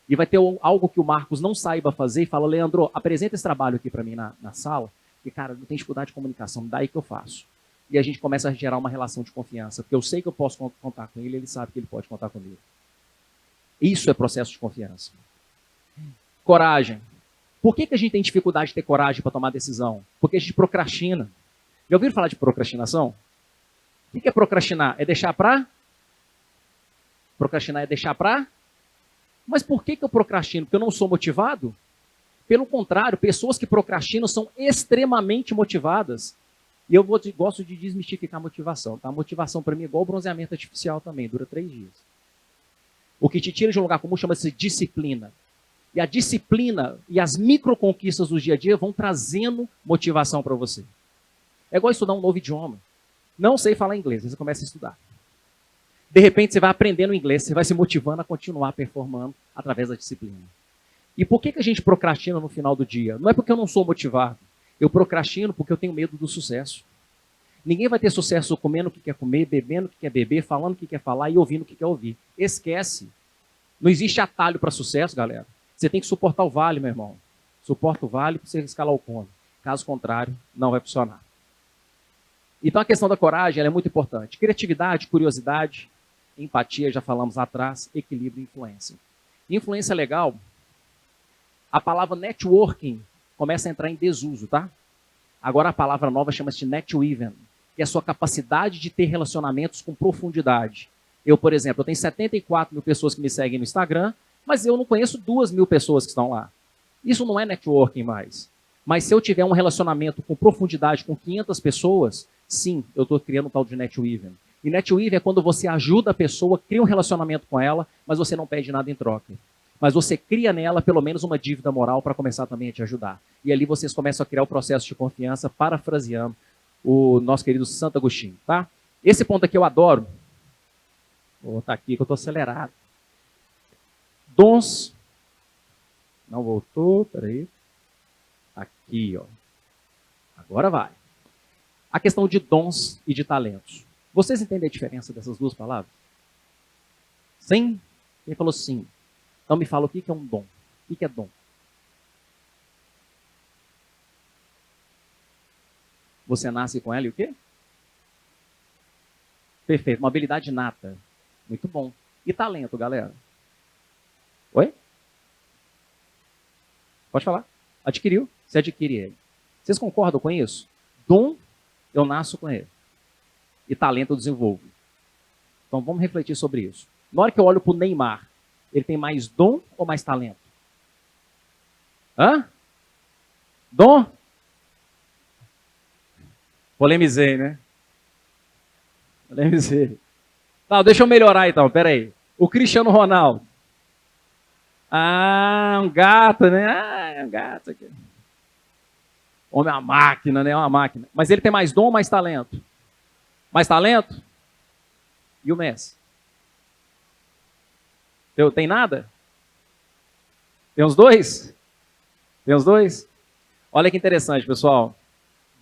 Speaker 3: E vai ter algo que o Marcos não saiba fazer e fala, Leandro, apresenta esse trabalho aqui para mim na sala, e cara, não tem dificuldade de comunicação, daí que eu faço. E a gente começa a gerar uma relação de confiança, porque eu sei que eu posso contar com ele, ele sabe que ele pode contar comigo. Isso é processo de confiança. Coragem. Por que a gente tem dificuldade de ter coragem para tomar decisão? Porque a gente procrastina. Já ouviram falar de procrastinação? O que é procrastinar? É deixar para? Procrastinar é deixar para? Mas por que eu procrastino? Porque eu não sou motivado? Pelo contrário, pessoas que procrastinam são extremamente motivadas. E eu gosto de desmistificar a motivação. Tá? A motivação para mim é igual o bronzeamento artificial também, dura 3 dias. O que te tira de um lugar comum chama-se disciplina. E a disciplina e as microconquistas do dia a dia vão trazendo motivação para você. É igual estudar um novo idioma. Não sei falar inglês, você começa a estudar. De repente você vai aprendendo inglês, você vai se motivando a continuar performando através da disciplina. E por que a gente procrastina no final do dia? Não é porque eu não sou motivado. Eu procrastino porque eu tenho medo do sucesso. Ninguém vai ter sucesso comendo o que quer comer, bebendo o que quer beber, falando o que quer falar e ouvindo o que quer ouvir. Esquece. Não existe atalho para sucesso, galera. Você tem que suportar o vale, meu irmão. Suporta o vale para você escalar o conde. Caso contrário, não vai funcionar. Então a questão da coragem ela é muito importante. Criatividade, curiosidade, empatia, já falamos lá atrás, equilíbrio e influência. Influência legal, a palavra networking começa a entrar em desuso, tá? Agora a palavra nova chama-se netweaving, que é a sua capacidade de ter relacionamentos com profundidade. Eu, por exemplo, eu tenho 74 mil pessoas que me seguem no Instagram, mas eu não conheço 2.000 pessoas que estão lá. Isso não é networking mais. Mas se eu tiver um relacionamento com profundidade com 500 pessoas, sim, eu estou criando um tal de netweaving. E netweaving é quando você ajuda a pessoa, cria um relacionamento com ela, mas você não pede nada em troca. Mas você cria nela pelo menos uma dívida moral para começar também a te ajudar. E ali vocês começam a criar o processo de confiança, parafraseando o nosso querido Santo Agostinho. Tá? Esse ponto aqui eu adoro. Vou botar aqui que eu estou acelerado. Dons. Não voltou, peraí. Aqui, ó. Agora vai. A questão de dons e de talentos. Vocês entendem a diferença dessas duas palavras? Sim? Quem falou sim? Então me fala o que é um dom. O que é dom? Você nasce com ela e o quê? Perfeito. Uma habilidade inata. Muito bom. E talento, galera? Oi? Pode falar. Adquiriu? Você adquire ele. Vocês concordam com isso? Dom, eu nasço com ele. E talento eu desenvolvo. Então vamos refletir sobre isso. Na hora que eu olho para o Neymar, ele tem mais dom ou mais talento? Hã? Dom? Polemizei, né? Polemizei. Tá, deixa eu melhorar então, peraí. O Cristiano Ronaldo. Ah, um gato, né? Ah, é um gato aqui. Homem é uma máquina, né? É uma máquina. Mas ele tem mais dom ou mais talento? Mais talento? E o Messi? Tem nada? Tem os dois? Tem os dois? Olha que interessante, pessoal.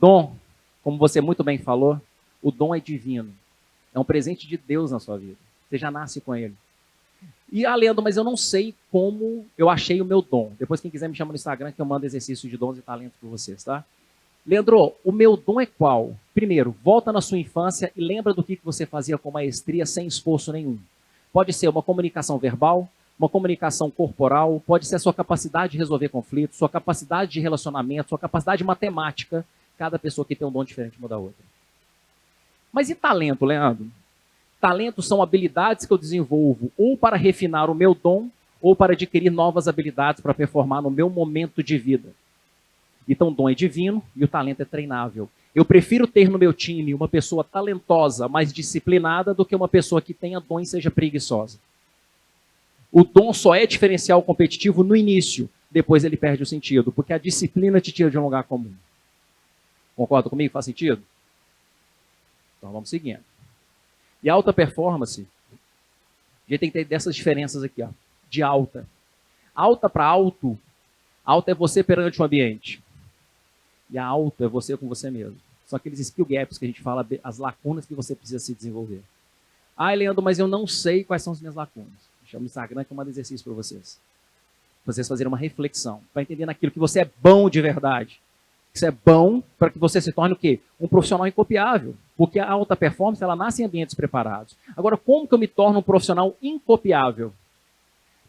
Speaker 3: Dom, como você muito bem falou, o dom é divino. É um presente de Deus na sua vida. Você já nasce com ele. E, Leandro, mas eu não sei como eu achei o meu dom. Depois, quem quiser me chama no Instagram que eu mando exercício de dons e talentos para vocês, tá? Leandro, o meu dom é qual? Primeiro, volta na sua infância e lembra do que você fazia com maestria sem esforço nenhum. Pode ser uma comunicação verbal, uma comunicação corporal, pode ser a sua capacidade de resolver conflitos, sua capacidade de relacionamento, sua capacidade de matemática. Cada pessoa que tem um dom diferente muda a outra. Mas e talento, Leandro? Talentos são habilidades que eu desenvolvo ou para refinar o meu dom ou para adquirir novas habilidades para performar no meu momento de vida. Então, o dom é divino e o talento é treinável. Eu prefiro ter no meu time uma pessoa talentosa, mais disciplinada, do que uma pessoa que tenha dom e seja preguiçosa. O dom só é diferencial competitivo no início, depois ele perde o sentido, porque a disciplina te tira de um lugar comum. Concorda comigo? Faz sentido? Então, vamos seguindo. E alta performance, a gente tem que ter dessas diferenças aqui, ó, de alta. Alta para alto, alta é você perante o ambiente. E a alta é você com você mesmo. São aqueles skill gaps que a gente fala, as lacunas que você precisa se desenvolver. Ah, Leandro, mas eu não sei quais são as minhas lacunas. Chama o Instagram que eu mando exercício para vocês. Vocês fazerem uma reflexão, para entender naquilo que você é bom de verdade. Isso é bom para que você se torne o quê? Um profissional incopiável. Porque a alta performance, ela nasce em ambientes preparados. Agora, como que eu me torno um profissional incopiável?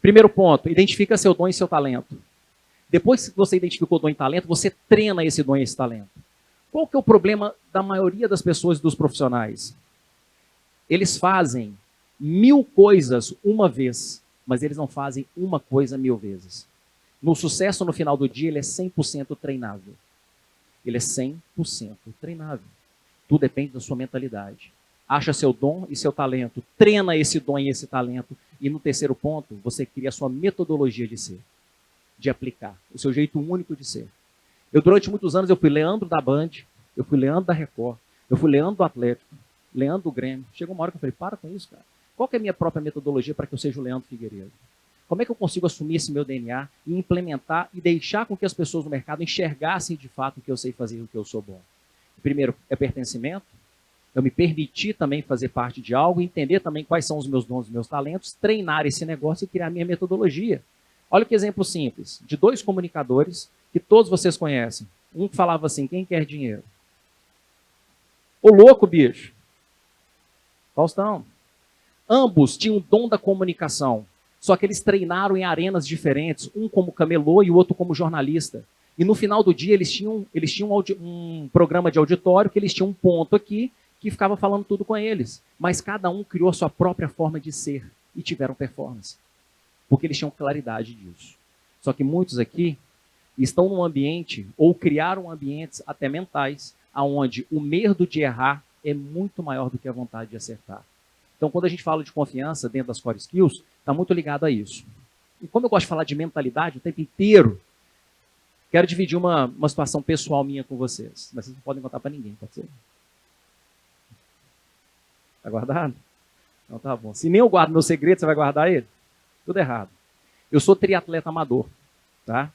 Speaker 3: Primeiro ponto, identifica seu dom e seu talento. Depois que você identificou o dom e talento, você treina esse dom e esse talento. Qual que é o problema da maioria das pessoas e dos profissionais? Eles fazem 1000 coisas uma vez, mas eles não fazem uma coisa 1000 vezes. No sucesso, no final do dia, ele é 100% treinável. Ele é 100% treinável. Tudo depende da sua mentalidade. Acha seu dom e seu talento, treina esse dom e esse talento, e no terceiro ponto, você cria a sua metodologia de ser, de aplicar, o seu jeito único de ser. Durante muitos anos, eu fui Leandro da Band, eu fui Leandro da Record, eu fui Leandro do Atlético, Leandro do Grêmio. Chegou uma hora que eu falei, para com isso, cara. Qual que é a minha própria metodologia para que eu seja o Leandro Figueiredo? Como é que eu consigo assumir esse meu DNA e implementar e deixar com que as pessoas no mercado enxergassem de fato o que eu sei fazer e o que eu sou bom? Primeiro, é pertencimento. Eu me permitir também fazer parte de algo, entender também quais são os meus dons e meus talentos, treinar esse negócio e criar a minha metodologia. Olha que exemplo simples, de 2 comunicadores que todos vocês conhecem. Um falava assim, quem quer dinheiro? Ô louco, bicho. Faustão. Ambos tinham o dom da comunicação, só que eles treinaram em arenas diferentes, um como camelô e o outro como jornalista. E no final do dia eles tinham um programa de auditório que eles tinham um ponto aqui que ficava falando tudo com eles. Mas cada um criou a sua própria forma de ser e tiveram performance. Porque eles tinham claridade disso. Só que muitos aqui estão num ambiente, ou criaram ambientes até mentais, onde o medo de errar é muito maior do que a vontade de acertar. Então, quando a gente fala de confiança dentro das core skills, está muito ligado a isso. E como eu gosto de falar de mentalidade o tempo inteiro, quero dividir uma situação pessoal minha com vocês. Mas vocês não podem contar para ninguém, pode ser? Está guardado? Então tá bom. Se nem eu guardo meu segredo, você vai guardar ele? Tudo errado. Eu sou triatleta amador, tá?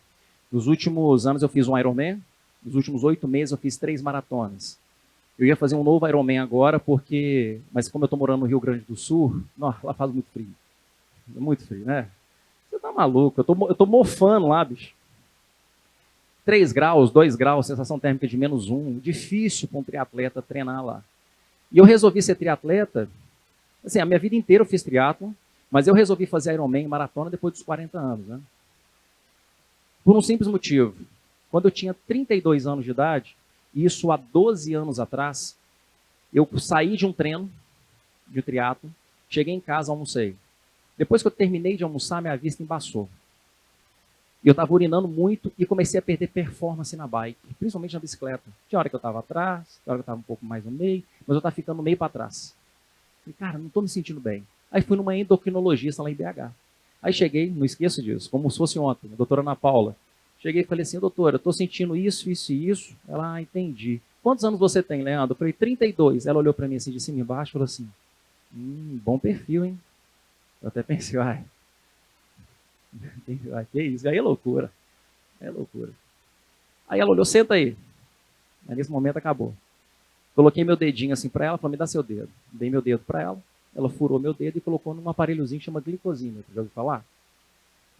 Speaker 3: Nos últimos anos eu fiz um Ironman, nos últimos 8 meses eu fiz 3 maratonas. Eu ia fazer um novo Ironman agora, mas como eu estou morando no Rio Grande do Sul, lá faz muito frio. É muito frio, né? Você tá maluco, eu tô mofando lá, bicho. 3 graus, 2 graus, sensação térmica de -1. Difícil para um triatleta treinar lá. E eu resolvi ser triatleta. Assim, a minha vida inteira eu fiz triatlon, mas eu resolvi fazer Ironman e maratona depois dos 40 anos, né? Por um simples motivo. Quando eu tinha 32 anos de idade, isso há 12 anos atrás, eu saí de um treino de triatlon, cheguei em casa, almocei. Depois que eu terminei de almoçar, minha vista embaçou. E eu estava urinando muito e comecei a perder performance na bike, principalmente na bicicleta. Tinha hora que eu estava atrás, tinha hora que eu estava um pouco mais no meio, mas eu estava ficando no meio para trás. Falei, cara, não estou me sentindo bem. Aí fui numa endocrinologista lá em BH. Aí cheguei, não esqueço disso, como se fosse ontem, a doutora Ana Paula. Cheguei e falei assim, doutora, eu estou sentindo isso, isso e isso. Ela, entendi. Quantos anos você tem, Leandro? Eu falei, 32. Ela olhou para mim assim, de cima e embaixo, e falou assim, bom perfil, hein? Eu até pensei, que isso, aí é loucura. É loucura. Aí ela olhou, senta aí. Aí nesse momento acabou. Coloquei meu dedinho assim para ela, falou, me dá seu dedo. Dei meu dedo para ela, ela furou meu dedo e colocou num aparelhozinho que chama glicosímetro. Já ouviu falar?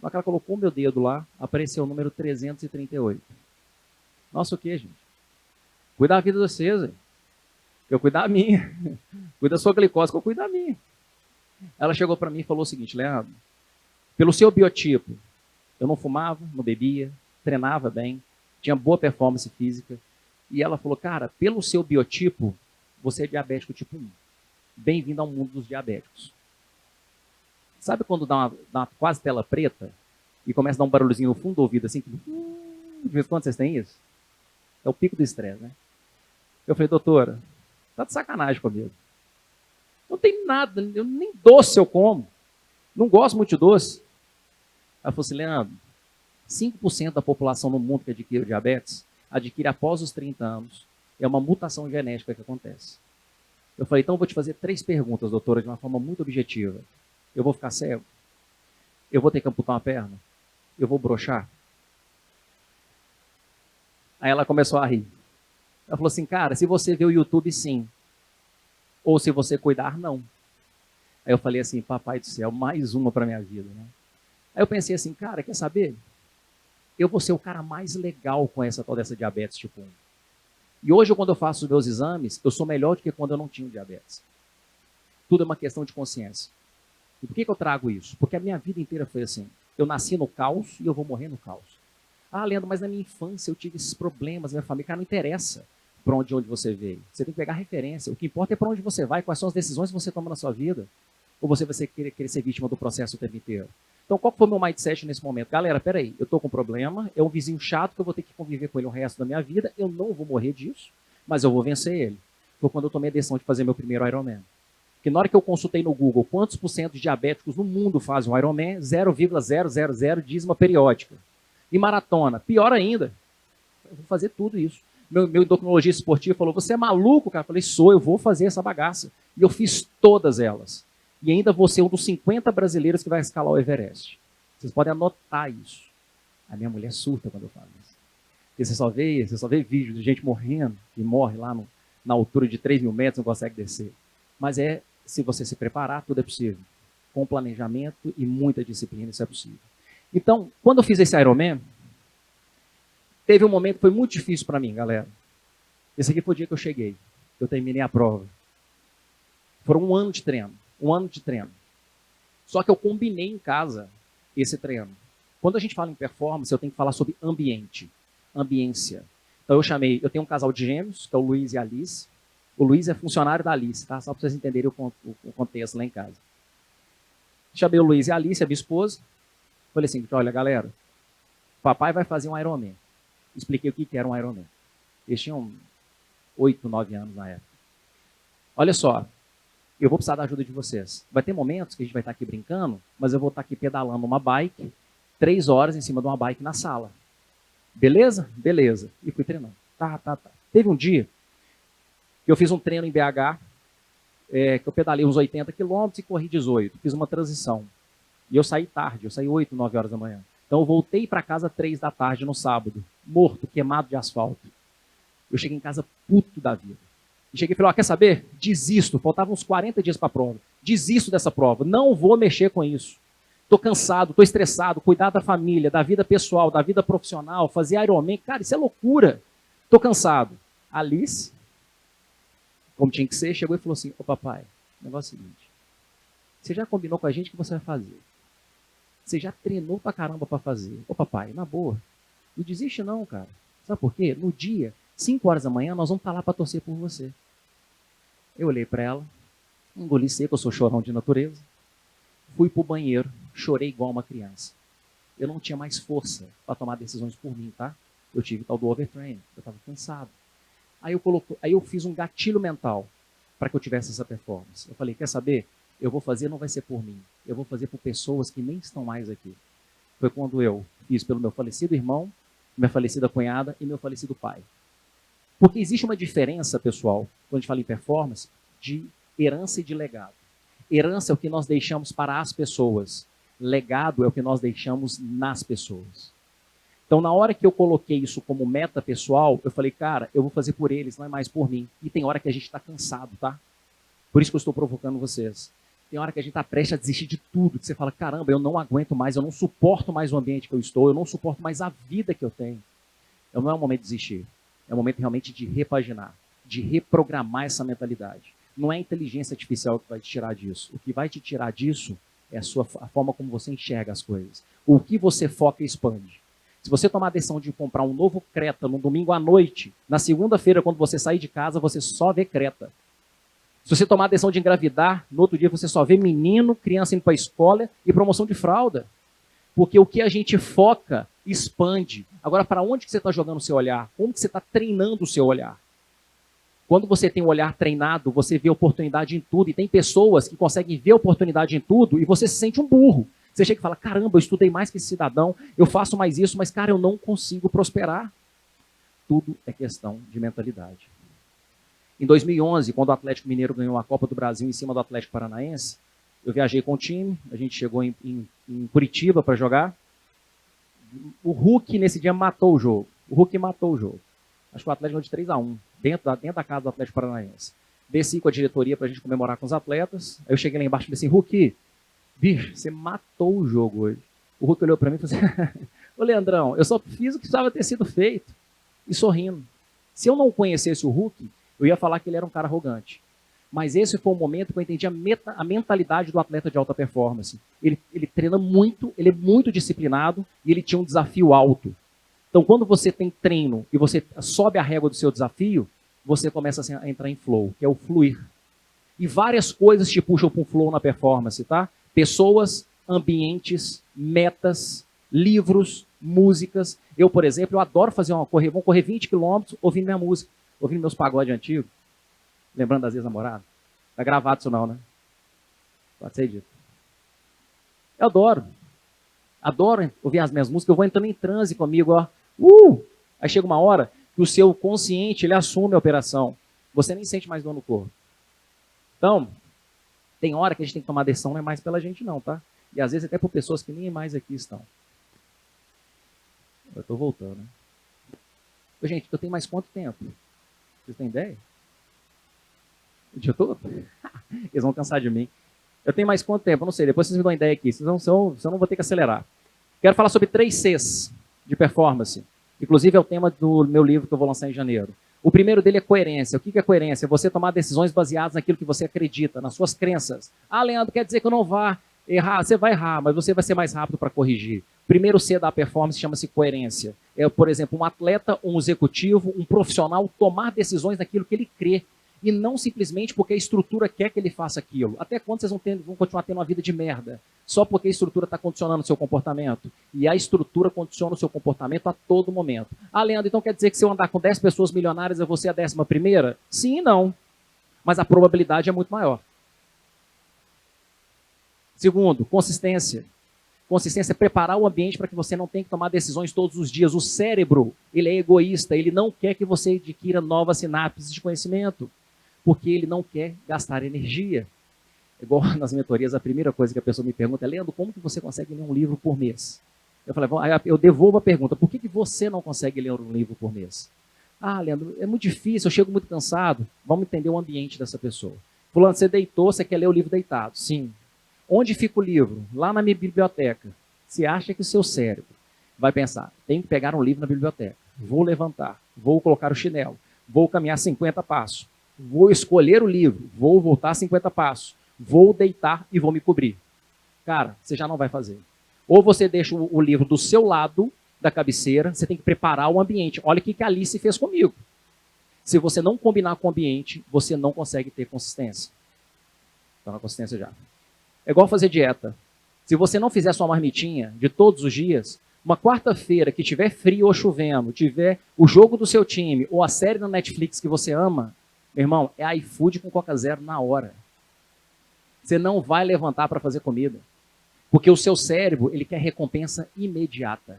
Speaker 3: Na hora que ela colocou o meu dedo lá, apareceu o número 338. Nossa, o que, gente? Cuida da vida de vocês, hein? Eu cuido da minha. Cuida da sua glicose, que eu cuido da minha. Ela chegou para mim e falou o seguinte, Leandro, pelo seu biotipo, eu não fumava, não bebia, treinava bem, tinha boa performance física. E ela falou, cara, pelo seu biotipo, você é diabético tipo 1. bem-vindo ao mundo dos diabéticos. Sabe quando dá uma quase tela preta e começa a dar um barulhozinho no fundo do ouvido, assim? De vez em quando vocês têm isso? É o pico do estresse, né? Eu falei, doutora, tá de sacanagem comigo. Não tem nada, eu nem doce eu como. Não gosto muito de doce. Ela falou assim, Leandro, 5% da população no mundo que adquire diabetes, adquire após os 30 anos. É uma mutação genética que acontece. Eu falei, então eu vou te fazer 3 perguntas, doutora, de uma forma muito objetiva. Eu vou ficar cego? Eu vou ter que amputar uma perna? Eu vou broxar? Aí ela começou a rir. Ela falou assim, cara, se você vê o YouTube, sim. Ou se você cuidar, não. Aí eu falei assim, papai do céu, mais uma para minha vida, né? Aí eu pensei assim, cara, quer saber? Eu vou ser o cara mais legal com essa tal dessa diabetes tipo 1. E hoje, quando eu faço os meus exames, eu sou melhor do que quando eu não tinha diabetes. Tudo é uma questão de consciência. E por que eu trago isso? Porque a minha vida inteira foi assim. Eu nasci no caos e eu vou morrer no caos. Ah, Leandro, mas na minha infância eu tive esses problemas, minha família. Cara, não interessa para onde você veio. Você tem que pegar referência. O que importa é para onde você vai, quais são as decisões que você toma na sua vida. Ou você vai querer ser vítima do processo o tempo inteiro. Então, qual foi o meu mindset nesse momento? Galera, peraí, eu estou com um problema, é um vizinho chato que eu vou ter que conviver com ele o resto da minha vida, eu não vou morrer disso, mas eu vou vencer ele. Foi quando eu tomei a decisão de fazer meu primeiro Ironman. Porque na hora que eu consultei no Google quantos % de diabéticos no mundo fazem um Ironman, 0,000 dízima periódica. E maratona, pior ainda. Eu vou fazer tudo isso. Meu endocrinologista esportivo falou, você é maluco, cara? Eu falei, sou, eu vou fazer essa bagaça. E eu fiz todas elas. E ainda vou ser um dos 50 brasileiros que vai escalar o Everest. Vocês podem anotar isso. A minha mulher surta quando eu falo isso. Porque você só vê vídeos de gente morrendo, que morre lá na altura de 3.000 metros, não consegue descer. Mas se você se preparar, tudo é possível. Com planejamento e muita disciplina, isso é possível. Então, quando eu fiz esse Ironman, teve um momento que foi muito difícil para mim, galera. Esse aqui foi o dia que eu cheguei. Eu terminei a prova. Foram 1 ano de treino. 1 ano de treino. Só que eu combinei em casa esse treino. Quando a gente fala em performance, eu tenho que falar sobre ambiente, ambiência. Então eu tenho um casal de gêmeos, que é o Luiz e a Alice. O Luiz é funcionário da Alice, tá? Só para vocês entenderem o contexto lá em casa. Chamei o Luiz e a Alice, a minha esposa. Falei assim, olha galera, papai vai fazer um Ironman. Expliquei o que era um Ironman. Eles tinham 8, 9 anos na época. Olha só, eu vou precisar da ajuda de vocês. Vai ter momentos que a gente vai estar aqui brincando, mas eu vou estar aqui pedalando uma bike, 3 horas em cima de uma bike na sala. Beleza? Beleza. E fui treinando. Tá. Teve um dia que eu fiz um treino em BH, que eu pedalei uns 80 quilômetros e corri 18. Fiz uma transição. E eu saí tarde, eu saí 8, 9 horas da manhã. Então eu voltei para casa 3 da tarde no sábado, morto, queimado de asfalto. Eu cheguei em casa puto da vida. E cheguei e falei, quer saber? Desisto, faltavam uns 40 dias para a prova. Desisto dessa prova, não vou mexer com isso. Estou cansado, estou estressado, cuidar da família, da vida pessoal, da vida profissional, fazer Ironman, cara, isso é loucura. Estou cansado. Alice, como tinha que ser, chegou e falou assim, papai, o negócio é o seguinte, você já combinou com a gente o que você vai fazer? Você já treinou pra caramba para fazer. Papai, na boa, não desiste não, cara. Sabe por quê? No dia, 5 horas da manhã, nós vamos estar lá para torcer por você. Eu olhei para ela, engoli seco, eu sou chorão de natureza. Fui pro banheiro, chorei igual uma criança. Eu não tinha mais força para tomar decisões por mim, tá? Eu tive tal do overtraining, eu estava cansado. Aí eu fiz um gatilho mental para que eu tivesse essa performance. Eu falei, quer saber? Eu vou fazer, não vai ser por mim. Eu vou fazer por pessoas que nem estão mais aqui. Foi quando eu fiz pelo meu falecido irmão, minha falecida cunhada e meu falecido pai. Porque existe uma diferença, pessoal, quando a gente fala em performance, de herança e de legado. Herança é o que nós deixamos para as pessoas. Legado é o que nós deixamos nas pessoas. Então, na hora que eu coloquei isso como meta pessoal, eu falei, cara, eu vou fazer por eles, não é mais por mim. E tem hora que a gente está cansado, tá? Por isso que eu estou provocando vocês. Tem hora que a gente está prestes a desistir de tudo, que você fala, caramba, eu não aguento mais, eu não suporto mais o ambiente que eu estou, eu não suporto mais a vida que eu tenho. Então, não é o momento de desistir. É o momento realmente de repaginar, de reprogramar essa mentalidade. Não é a inteligência artificial que vai te tirar disso. O que vai te tirar disso é a forma como você enxerga as coisas. O que você foca e expande. Se você tomar a decisão de comprar um novo Creta no domingo à noite, na segunda-feira, quando você sair de casa, você só vê Creta. Se você tomar a decisão de engravidar, no outro dia você só vê menino, criança indo para a escola e promoção de fralda. Porque o que a gente foca, expande. Agora, para onde que você está jogando o seu olhar? Como que você está treinando o seu olhar? Quando você tem um olhar treinado, você vê oportunidade em tudo. E tem pessoas que conseguem ver oportunidade em tudo e você se sente um burro. Você chega e fala, caramba, eu estudei mais que esse cidadão, eu faço mais isso, mas, cara, eu não consigo prosperar. Tudo é questão de mentalidade. Em 2011, quando o Atlético Mineiro ganhou a Copa do Brasil em cima do Atlético Paranaense, eu viajei com o time, a gente chegou em Curitiba para jogar. O Hulk, nesse dia, matou o jogo. O Hulk matou o jogo. Acho que o Atlético ganhou de 3-1, dentro da casa do Atlético Paranaense. Desci com a diretoria para a gente comemorar com os atletas. Aí eu cheguei lá embaixo e falei assim, Hulk, bicho, você matou o jogo hoje. O Hulk olhou para mim e falou assim, ô Leandrão, eu só fiz o que precisava ter sido feito. E sorrindo. Se eu não conhecesse o Hulk, eu ia falar que ele era um cara arrogante. Mas esse foi o momento que eu entendi a mentalidade do atleta de alta performance. Ele treina muito, ele é muito disciplinado e ele tinha um desafio alto. Então, quando você tem treino e você sobe a régua do seu desafio, você começa a entrar em flow, que é o fluir. E várias coisas te puxam para um flow na performance, tá? Pessoas, ambientes, metas, livros, músicas. Eu, por exemplo, eu adoro fazer vamos correr 20 quilômetros ouvindo minha música, ouvindo meus pagodes antigos, lembrando das ex-namoradas. Tá gravado isso não, né? Pode ser dito. Eu adoro ouvir as minhas músicas, eu vou entrando em transe comigo, ó. Aí chega uma hora que o seu consciente, ele assume a operação. Você nem sente mais dor no corpo. Então, tem hora que a gente tem que tomar decisão, não é mais pela gente não, tá? E às vezes até por pessoas que nem mais aqui estão. Eu tô voltando, né? Gente, eu tenho mais quanto tempo? Vocês têm ideia? O dia todo? Eles vão cansar de mim. Eu tenho mais quanto tempo? Eu não sei. Depois vocês me dão uma ideia aqui. Senão eu não vou ter que acelerar. Quero falar sobre 3 Cs de performance. Inclusive é o tema do meu livro que eu vou lançar em janeiro. O primeiro dele é coerência. O que é coerência? É você tomar decisões baseadas naquilo que você acredita, nas suas crenças. Ah, Leandro, quer dizer que eu não vá errar? Você vai errar, mas você vai ser mais rápido para corrigir. O primeiro C da performance chama-se coerência. É, por exemplo, um atleta, um executivo, um profissional tomar decisões naquilo que ele crê. E não simplesmente porque a estrutura quer que ele faça aquilo. Até quando vocês vão continuar tendo uma vida de merda? Só porque a estrutura está condicionando o seu comportamento. E a estrutura condiciona o seu comportamento a todo momento. Ah, Leandro, então quer dizer que se eu andar com 10 pessoas milionárias, eu vou ser a 11ª? Sim e não. Mas a probabilidade é muito maior. Segundo, consistência. Consistência é preparar o ambiente para que você não tenha que tomar decisões todos os dias. O cérebro, ele é egoísta, ele não quer que você adquira novas sinapses de conhecimento. Porque ele não quer gastar energia. Igual nas mentorias, a primeira coisa que a pessoa me pergunta é, Leandro, como que você consegue ler um livro por mês? Eu falei, eu devolvo a pergunta, por que você não consegue ler um livro por mês? Ah, Leandro, é muito difícil, eu chego muito cansado. Vamos entender o ambiente dessa pessoa. Fulano, você deitou, você quer ler o livro deitado? Sim. Onde fica o livro? Lá na minha biblioteca. Você acha que o seu cérebro vai pensar, tenho que pegar um livro na biblioteca, vou levantar, vou colocar o chinelo, vou caminhar 50 passos. Vou escolher o livro, vou voltar 50 passos, vou deitar e vou me cobrir. Cara, você já não vai fazer. Ou você deixa o livro do seu lado da cabeceira, você tem que preparar o ambiente. Olha o que a Alice fez comigo. Se você não combinar com o ambiente, você não consegue ter consistência. Então, a consistência já. É igual fazer dieta. Se você não fizer sua marmitinha de todos os dias, uma quarta-feira que tiver frio ou chovendo, tiver o jogo do seu time ou a série na Netflix que você ama, meu irmão, é iFood com Coca Zero na hora. Você não vai levantar para fazer comida. Porque o seu cérebro, ele quer recompensa imediata.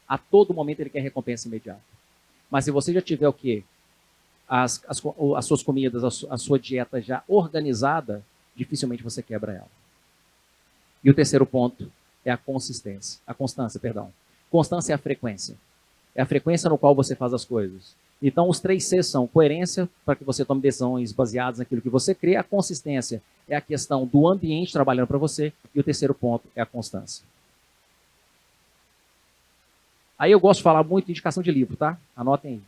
Speaker 3: A todo momento ele quer recompensa imediata. Mas se você já tiver o quê? As suas comidas, a sua dieta já organizada, dificilmente você quebra ela. E o terceiro ponto é a consistência. A constância, perdão. Constância é a frequência. É a frequência no qual você faz as coisas. Então, os 3 Cs são coerência, para que você tome decisões baseadas naquilo que você crê. A consistência é a questão do ambiente trabalhando para você. E o terceiro ponto é a constância. Aí eu gosto de falar muito de indicação de livro, tá? Anotem aí.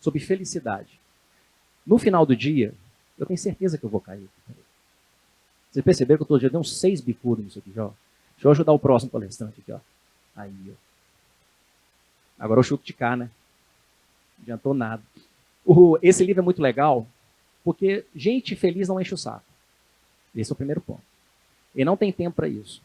Speaker 3: Sobre felicidade. No final do dia, eu tenho certeza que eu vou cair. Vocês perceberam que eu todo dia dei uns 6 bicudos nisso aqui, já? Deixa eu ajudar o próximo palestrante aqui, ó. Aí, ó. Agora eu chuto de cá, né? Não adiantou nada. Esse livro é muito legal, Porque gente feliz não enche o saco. Esse é o primeiro ponto. Ele não tem tempo para isso.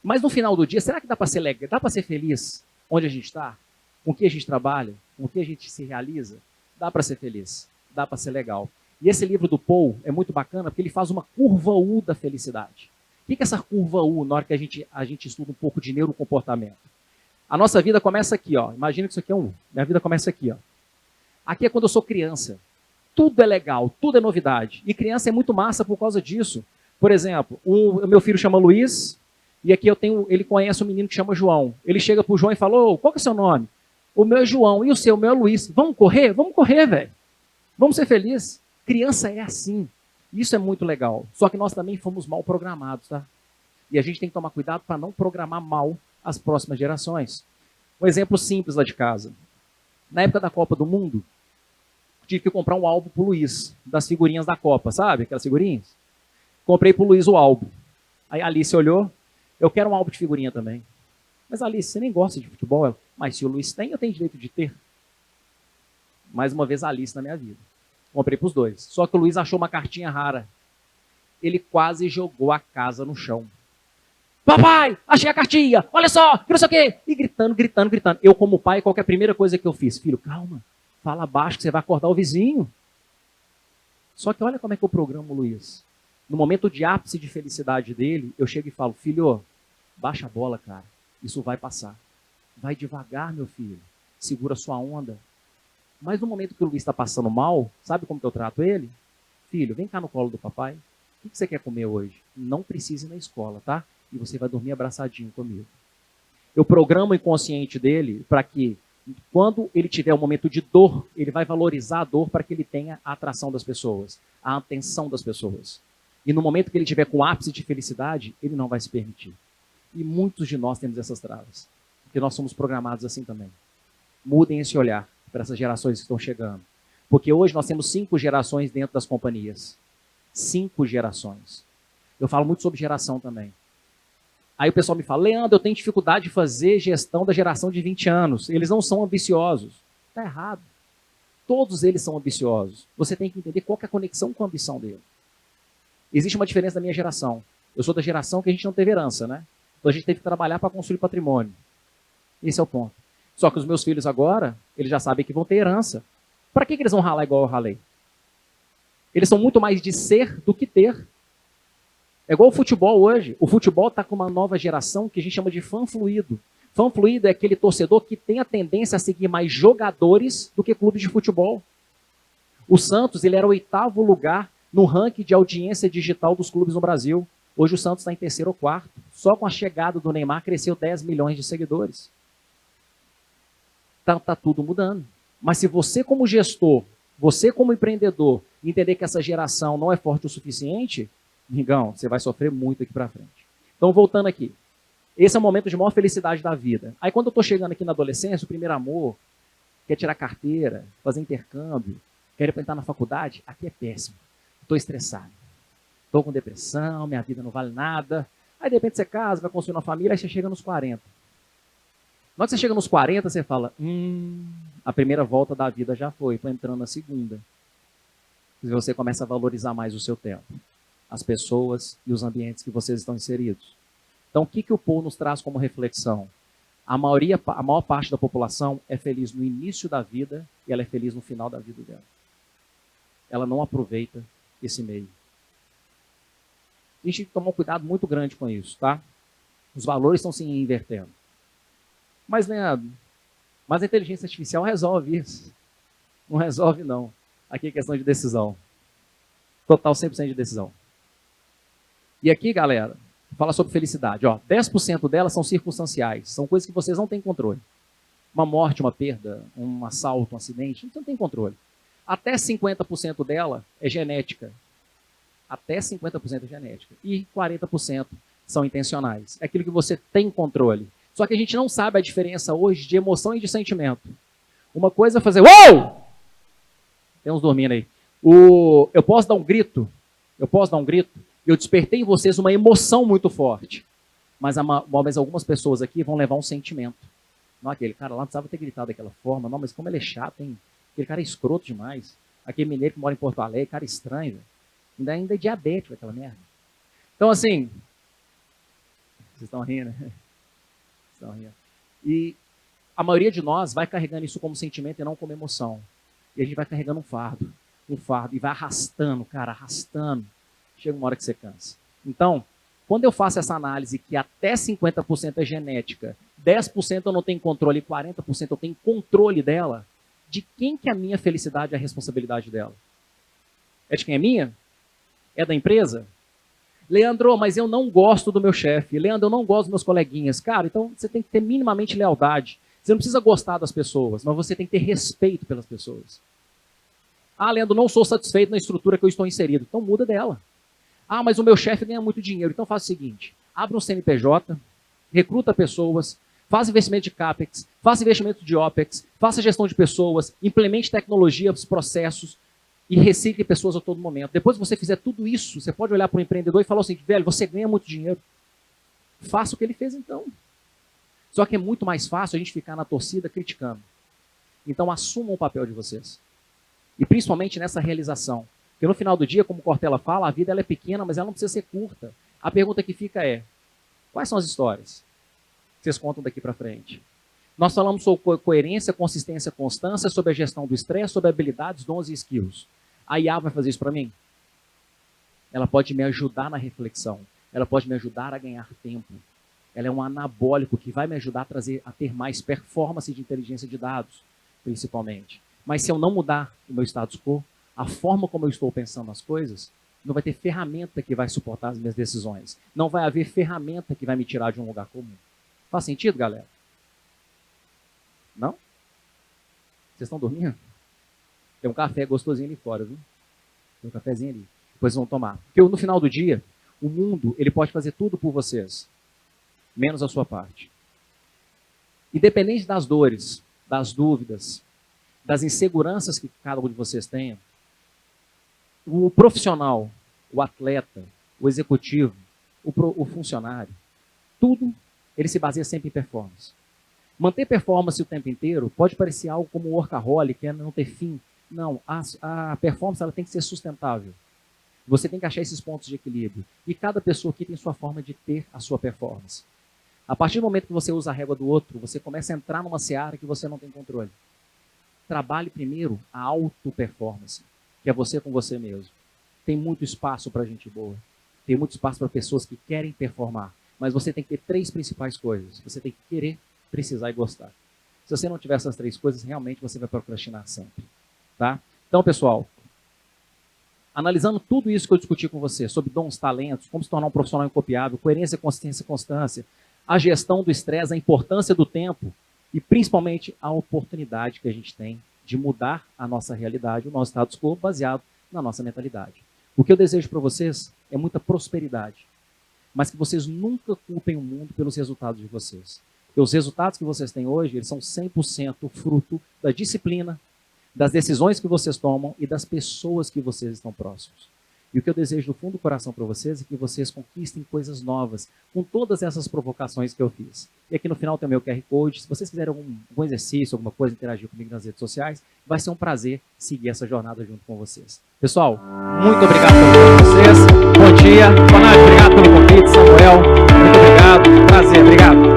Speaker 3: Mas no final do dia, será que dá para ser legal? Dá para ser feliz onde a gente está? Com o que a gente trabalha? Com o que a gente se realiza? Dá para ser feliz. Dá para ser legal. E esse livro do Paul é muito bacana porque ele faz uma curva U da felicidade. O que é essa curva U na hora que a gente estuda um pouco de neurocomportamento? A nossa vida começa aqui, ó. Imagina que isso aqui é um U. Minha vida começa aqui, ó. Aqui é quando eu sou criança. Tudo é legal, tudo é novidade. E criança é muito massa por causa disso. Por exemplo, o meu filho chama Luiz, e aqui ele conhece um menino que chama João. Ele chega pro João e fala, ô, qual que é o seu nome? O meu é João, e o seu? O meu é Luiz. Vamos correr? Vamos correr, velho. Vamos ser felizes. Criança é assim. Isso é muito legal. Só que nós também fomos mal programados, tá? E a gente tem que tomar cuidado para não programar mal as próximas gerações. Um exemplo simples lá de casa. Na época da Copa do Mundo, tive que comprar um álbum pro Luiz, das figurinhas da Copa, sabe? Aquelas figurinhas. Comprei pro Luiz o álbum. Aí a Alice olhou, eu quero um álbum de figurinha também. Mas Alice, você nem gosta de futebol? Ela, mas se o Luiz tem, eu tenho direito de ter. Mais uma vez a Alice na minha vida. Comprei pros dois. Só que o Luiz achou uma cartinha rara. Ele quase jogou a casa no chão. Papai, achei a cartinha, olha só, que não sei o quê. E gritando. Eu, como pai, qual que é a primeira coisa que eu fiz? Filho, calma, fala baixo que você vai acordar o vizinho. Só que olha como é que eu programo o Luiz. No momento de ápice de felicidade dele, eu chego e falo, filho, baixa a bola, cara, isso vai passar. Vai devagar, meu filho, segura sua onda. Mas no momento que o Luiz está passando mal, sabe como que eu trato ele? Filho, vem cá no colo do papai. O que você quer comer hoje? Não precisa ir na escola, tá? E você vai dormir abraçadinho comigo. Eu programo o inconsciente dele para que, quando ele tiver um momento de dor, ele vai valorizar a dor para que ele tenha a atração das pessoas, a atenção das pessoas. E no momento que ele tiver com ápice de felicidade, ele não vai se permitir. E muitos de nós temos essas travas, porque nós somos programados assim também. Mudem esse olhar para essas gerações que estão chegando. Porque hoje nós temos 5 gerações dentro das companhias. 5 gerações. Eu falo muito sobre geração também. Aí o pessoal me fala, Leandro, eu tenho dificuldade de fazer gestão da geração de 20 anos. Eles não são ambiciosos. Está errado. Todos eles são ambiciosos. Você tem que entender qual que é a conexão com a ambição dele. Existe uma diferença da minha geração. Eu sou da geração que a gente não teve herança, né? Então a gente teve que trabalhar para construir patrimônio. Esse é o ponto. Só que os meus filhos agora, eles já sabem que vão ter herança. Para que eles vão ralar igual eu ralei? Eles são muito mais de ser do que ter. É igual o futebol hoje. O futebol está com uma nova geração que a gente chama de fã fluido. Fã fluido é aquele torcedor que tem a tendência a seguir mais jogadores do que clubes de futebol. O Santos, ele era o 8º lugar no ranking de audiência digital dos clubes no Brasil. Hoje o Santos está em 3º ou 4º. Só com a chegada do Neymar cresceu 10 milhões de seguidores. Tá tudo mudando. Mas se você como gestor, você como empreendedor, entender que essa geração não é forte o suficiente, amigão, você vai sofrer muito aqui para frente. Então, voltando aqui. Esse é o momento de maior felicidade da vida. Aí, quando eu estou chegando aqui na adolescência, o primeiro amor, quer tirar carteira, fazer intercâmbio, quer entrar na faculdade, aqui é péssimo. Estou estressado. Estou com depressão, minha vida não vale nada. Aí, de repente, você casa, vai construir uma família, aí você chega nos 40. Na hora que você chega nos 40, você fala, a primeira volta da vida já foi, estou entrando na segunda. E você começa a valorizar mais o seu tempo, as pessoas e os ambientes que vocês estão inseridos. Então, o que o Paul nos traz como reflexão? A maior parte da população é feliz no início da vida e ela é feliz no final da vida dela. Ela não aproveita esse meio. A gente tem que tomar um cuidado muito grande com isso, tá? Os valores estão se invertendo. Mas, Leandro, mas a inteligência artificial resolve isso. Não resolve, não. Aqui é questão de decisão. Total 100% de decisão. E aqui, galera, fala sobre felicidade. 10% delas são circunstanciais. São coisas que vocês não têm controle. Uma morte, uma perda, um assalto, um acidente, você não tem controle. Até 50% dela é genética. Até 50% é genética. E 40% são intencionais. É aquilo que você tem controle. Só que a gente não sabe a diferença hoje de emoção e de sentimento. Uma coisa é fazer, uou! Tem uns dormindo aí. Eu posso dar um grito. Eu despertei em vocês uma emoção muito forte. Mas algumas pessoas aqui vão levar um sentimento. Não, aquele cara lá não precisava ter gritado daquela forma. Não, mas como ele é chato, hein? Aquele cara é escroto demais. Aquele mineiro que mora em Porto Alegre, cara estranho, velho. Ainda é diabético aquela merda. Então, assim, vocês estão rindo, né? Estão rindo. E a maioria de nós vai carregando isso como sentimento e não como emoção. E a gente vai carregando um fardo, e vai arrastando, cara, arrastando. Chega uma hora que você cansa. Então, quando eu faço essa análise que até 50% é genética, 10% eu não tenho controle, 40% eu tenho controle dela, de quem que é a minha felicidade e a responsabilidade dela? É de quem é minha? É da empresa? Leandro, mas eu não gosto do meu chefe. Leandro, eu não gosto dos meus coleguinhas. Cara, então você tem que ter minimamente lealdade. Você não precisa gostar das pessoas, mas você tem que ter respeito pelas pessoas. Ah, Leandro, não sou satisfeito na estrutura que eu estou inserido. Então muda dela. Ah, mas o meu chefe ganha muito dinheiro. Então faz o seguinte, abre um CNPJ, recruta pessoas, faz investimento de CAPEX, faça investimento de OPEX, faça gestão de pessoas, implemente tecnologia, processos e recicle pessoas a todo momento. Depois que você fizer tudo isso, você pode olhar para o empreendedor e falar assim, velho, você ganha muito dinheiro. Faça o que ele fez então. Só que é muito mais fácil a gente ficar na torcida criticando. Então assumam o papel de vocês. E principalmente nessa realização. Porque no final do dia, como o Cortella fala, a vida ela é pequena, mas ela não precisa ser curta. A pergunta que fica é, quais são as histórias que vocês contam daqui para frente? Nós falamos sobre coerência, consistência, constância, sobre a gestão do estresse, sobre habilidades, dons e skills. A IA vai fazer isso para mim? Ela pode me ajudar na reflexão. Ela pode me ajudar a ganhar tempo. Ela é um anabólico que vai me ajudar a ter mais performance de inteligência de dados, principalmente. Mas se eu não mudar o meu status quo, a forma como eu estou pensando as coisas, não vai ter ferramenta que vai suportar as minhas decisões. Não vai haver ferramenta que vai me tirar de um lugar comum. Faz sentido, galera? Não? Vocês estão dormindo? Tem um café gostosinho ali fora, viu? Tem um cafezinho ali. Depois vocês vão tomar. Porque no final do dia, o mundo ele pode fazer tudo por vocês, menos a sua parte. Independente das dores, das dúvidas, das inseguranças que cada um de vocês tenha, o profissional, o atleta, o executivo, o funcionário, tudo ele se baseia sempre em performance. Manter performance o tempo inteiro pode parecer algo como workaholic, não ter fim. Não, a performance ela tem que ser sustentável. Você tem que achar esses pontos de equilíbrio. E cada pessoa aqui tem sua forma de ter a sua performance. A partir do momento que você usa a régua do outro, você começa a entrar numa seara que você não tem controle. Trabalhe primeiro a auto-performance, que é você com você mesmo. Tem muito espaço para gente boa. Tem muito espaço para pessoas que querem performar. Mas você tem que ter 3 principais coisas. Você tem que querer, precisar e gostar. Se você não tiver essas 3 coisas, realmente você vai procrastinar sempre. Tá? Então, pessoal, analisando tudo isso que eu discuti com você, sobre dons, talentos, como se tornar um profissional incopiável, coerência, consistência e constância, a gestão do estresse, a importância do tempo e, principalmente, a oportunidade que a gente tem de mudar a nossa realidade, o nosso status quo, baseado na nossa mentalidade. O que eu desejo para vocês é muita prosperidade, mas que vocês nunca culpem o mundo pelos resultados de vocês. Porque os resultados que vocês têm hoje, eles são 100% fruto da disciplina, das decisões que vocês tomam e das pessoas que vocês estão próximos. E o que eu desejo do fundo do coração para vocês é que vocês conquistem coisas novas, com todas essas provocações que eu fiz. E aqui no final tem o meu QR Code. Se vocês quiserem algum exercício, alguma coisa, interagir comigo nas redes sociais, vai ser um prazer seguir essa jornada junto com vocês. Pessoal, muito obrigado por vocês. Bom dia. Boa noite. Obrigado pelo convite, Samuel. Muito obrigado. Prazer. Obrigado.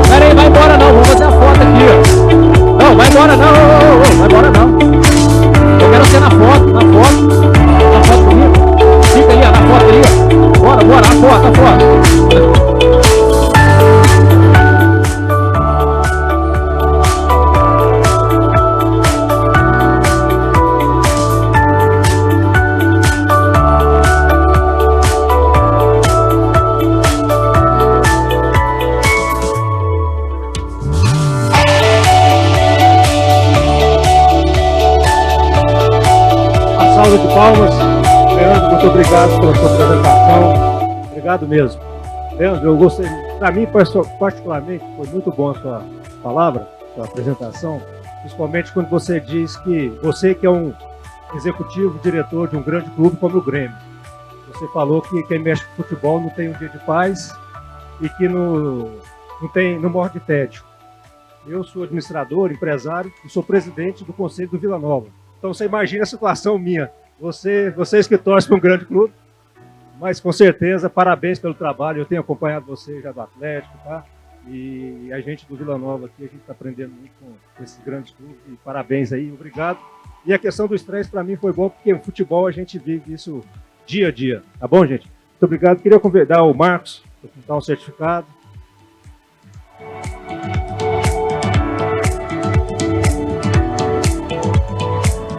Speaker 3: Peraí, vai embora não, vamos fazer a foto aqui, ó. Não, vai embora não, vai embora não. Eu quero ser na foto comigo. Fica ali, ó, na foto ali, ó. Bora, a foto.
Speaker 4: Salve de palmas. Leandro, muito obrigado pela sua apresentação. Obrigado mesmo. Leandro, eu gostei, para mim particularmente, foi muito bom a sua palavra, sua apresentação, principalmente quando você diz que você que é um executivo, diretor de um grande clube como o Grêmio. Você falou que quem mexe com futebol não tem um dia de paz e que não morre de tédio. Eu sou administrador, empresário e sou presidente do Conselho do Vila Nova. Então você imagina a situação minha. Vocês que torcem para um grande clube, mas com certeza, parabéns pelo trabalho. Eu tenho acompanhado vocês já do Atlético, tá? E a gente do Vila Nova aqui, a gente está aprendendo muito com esses grandes clubes. E parabéns aí, obrigado. E a questão do estresse para mim foi bom, porque no futebol a gente vive isso dia a dia. Tá bom, gente? Muito obrigado. Queria convidar o Marcos para contar um certificado.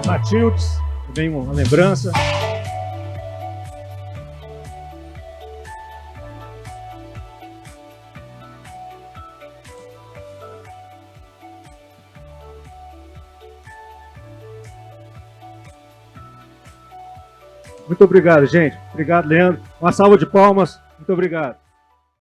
Speaker 4: Matildes, também uma lembrança. Muito obrigado, gente. Obrigado, Leandro. Uma salva de palmas. Muito obrigado.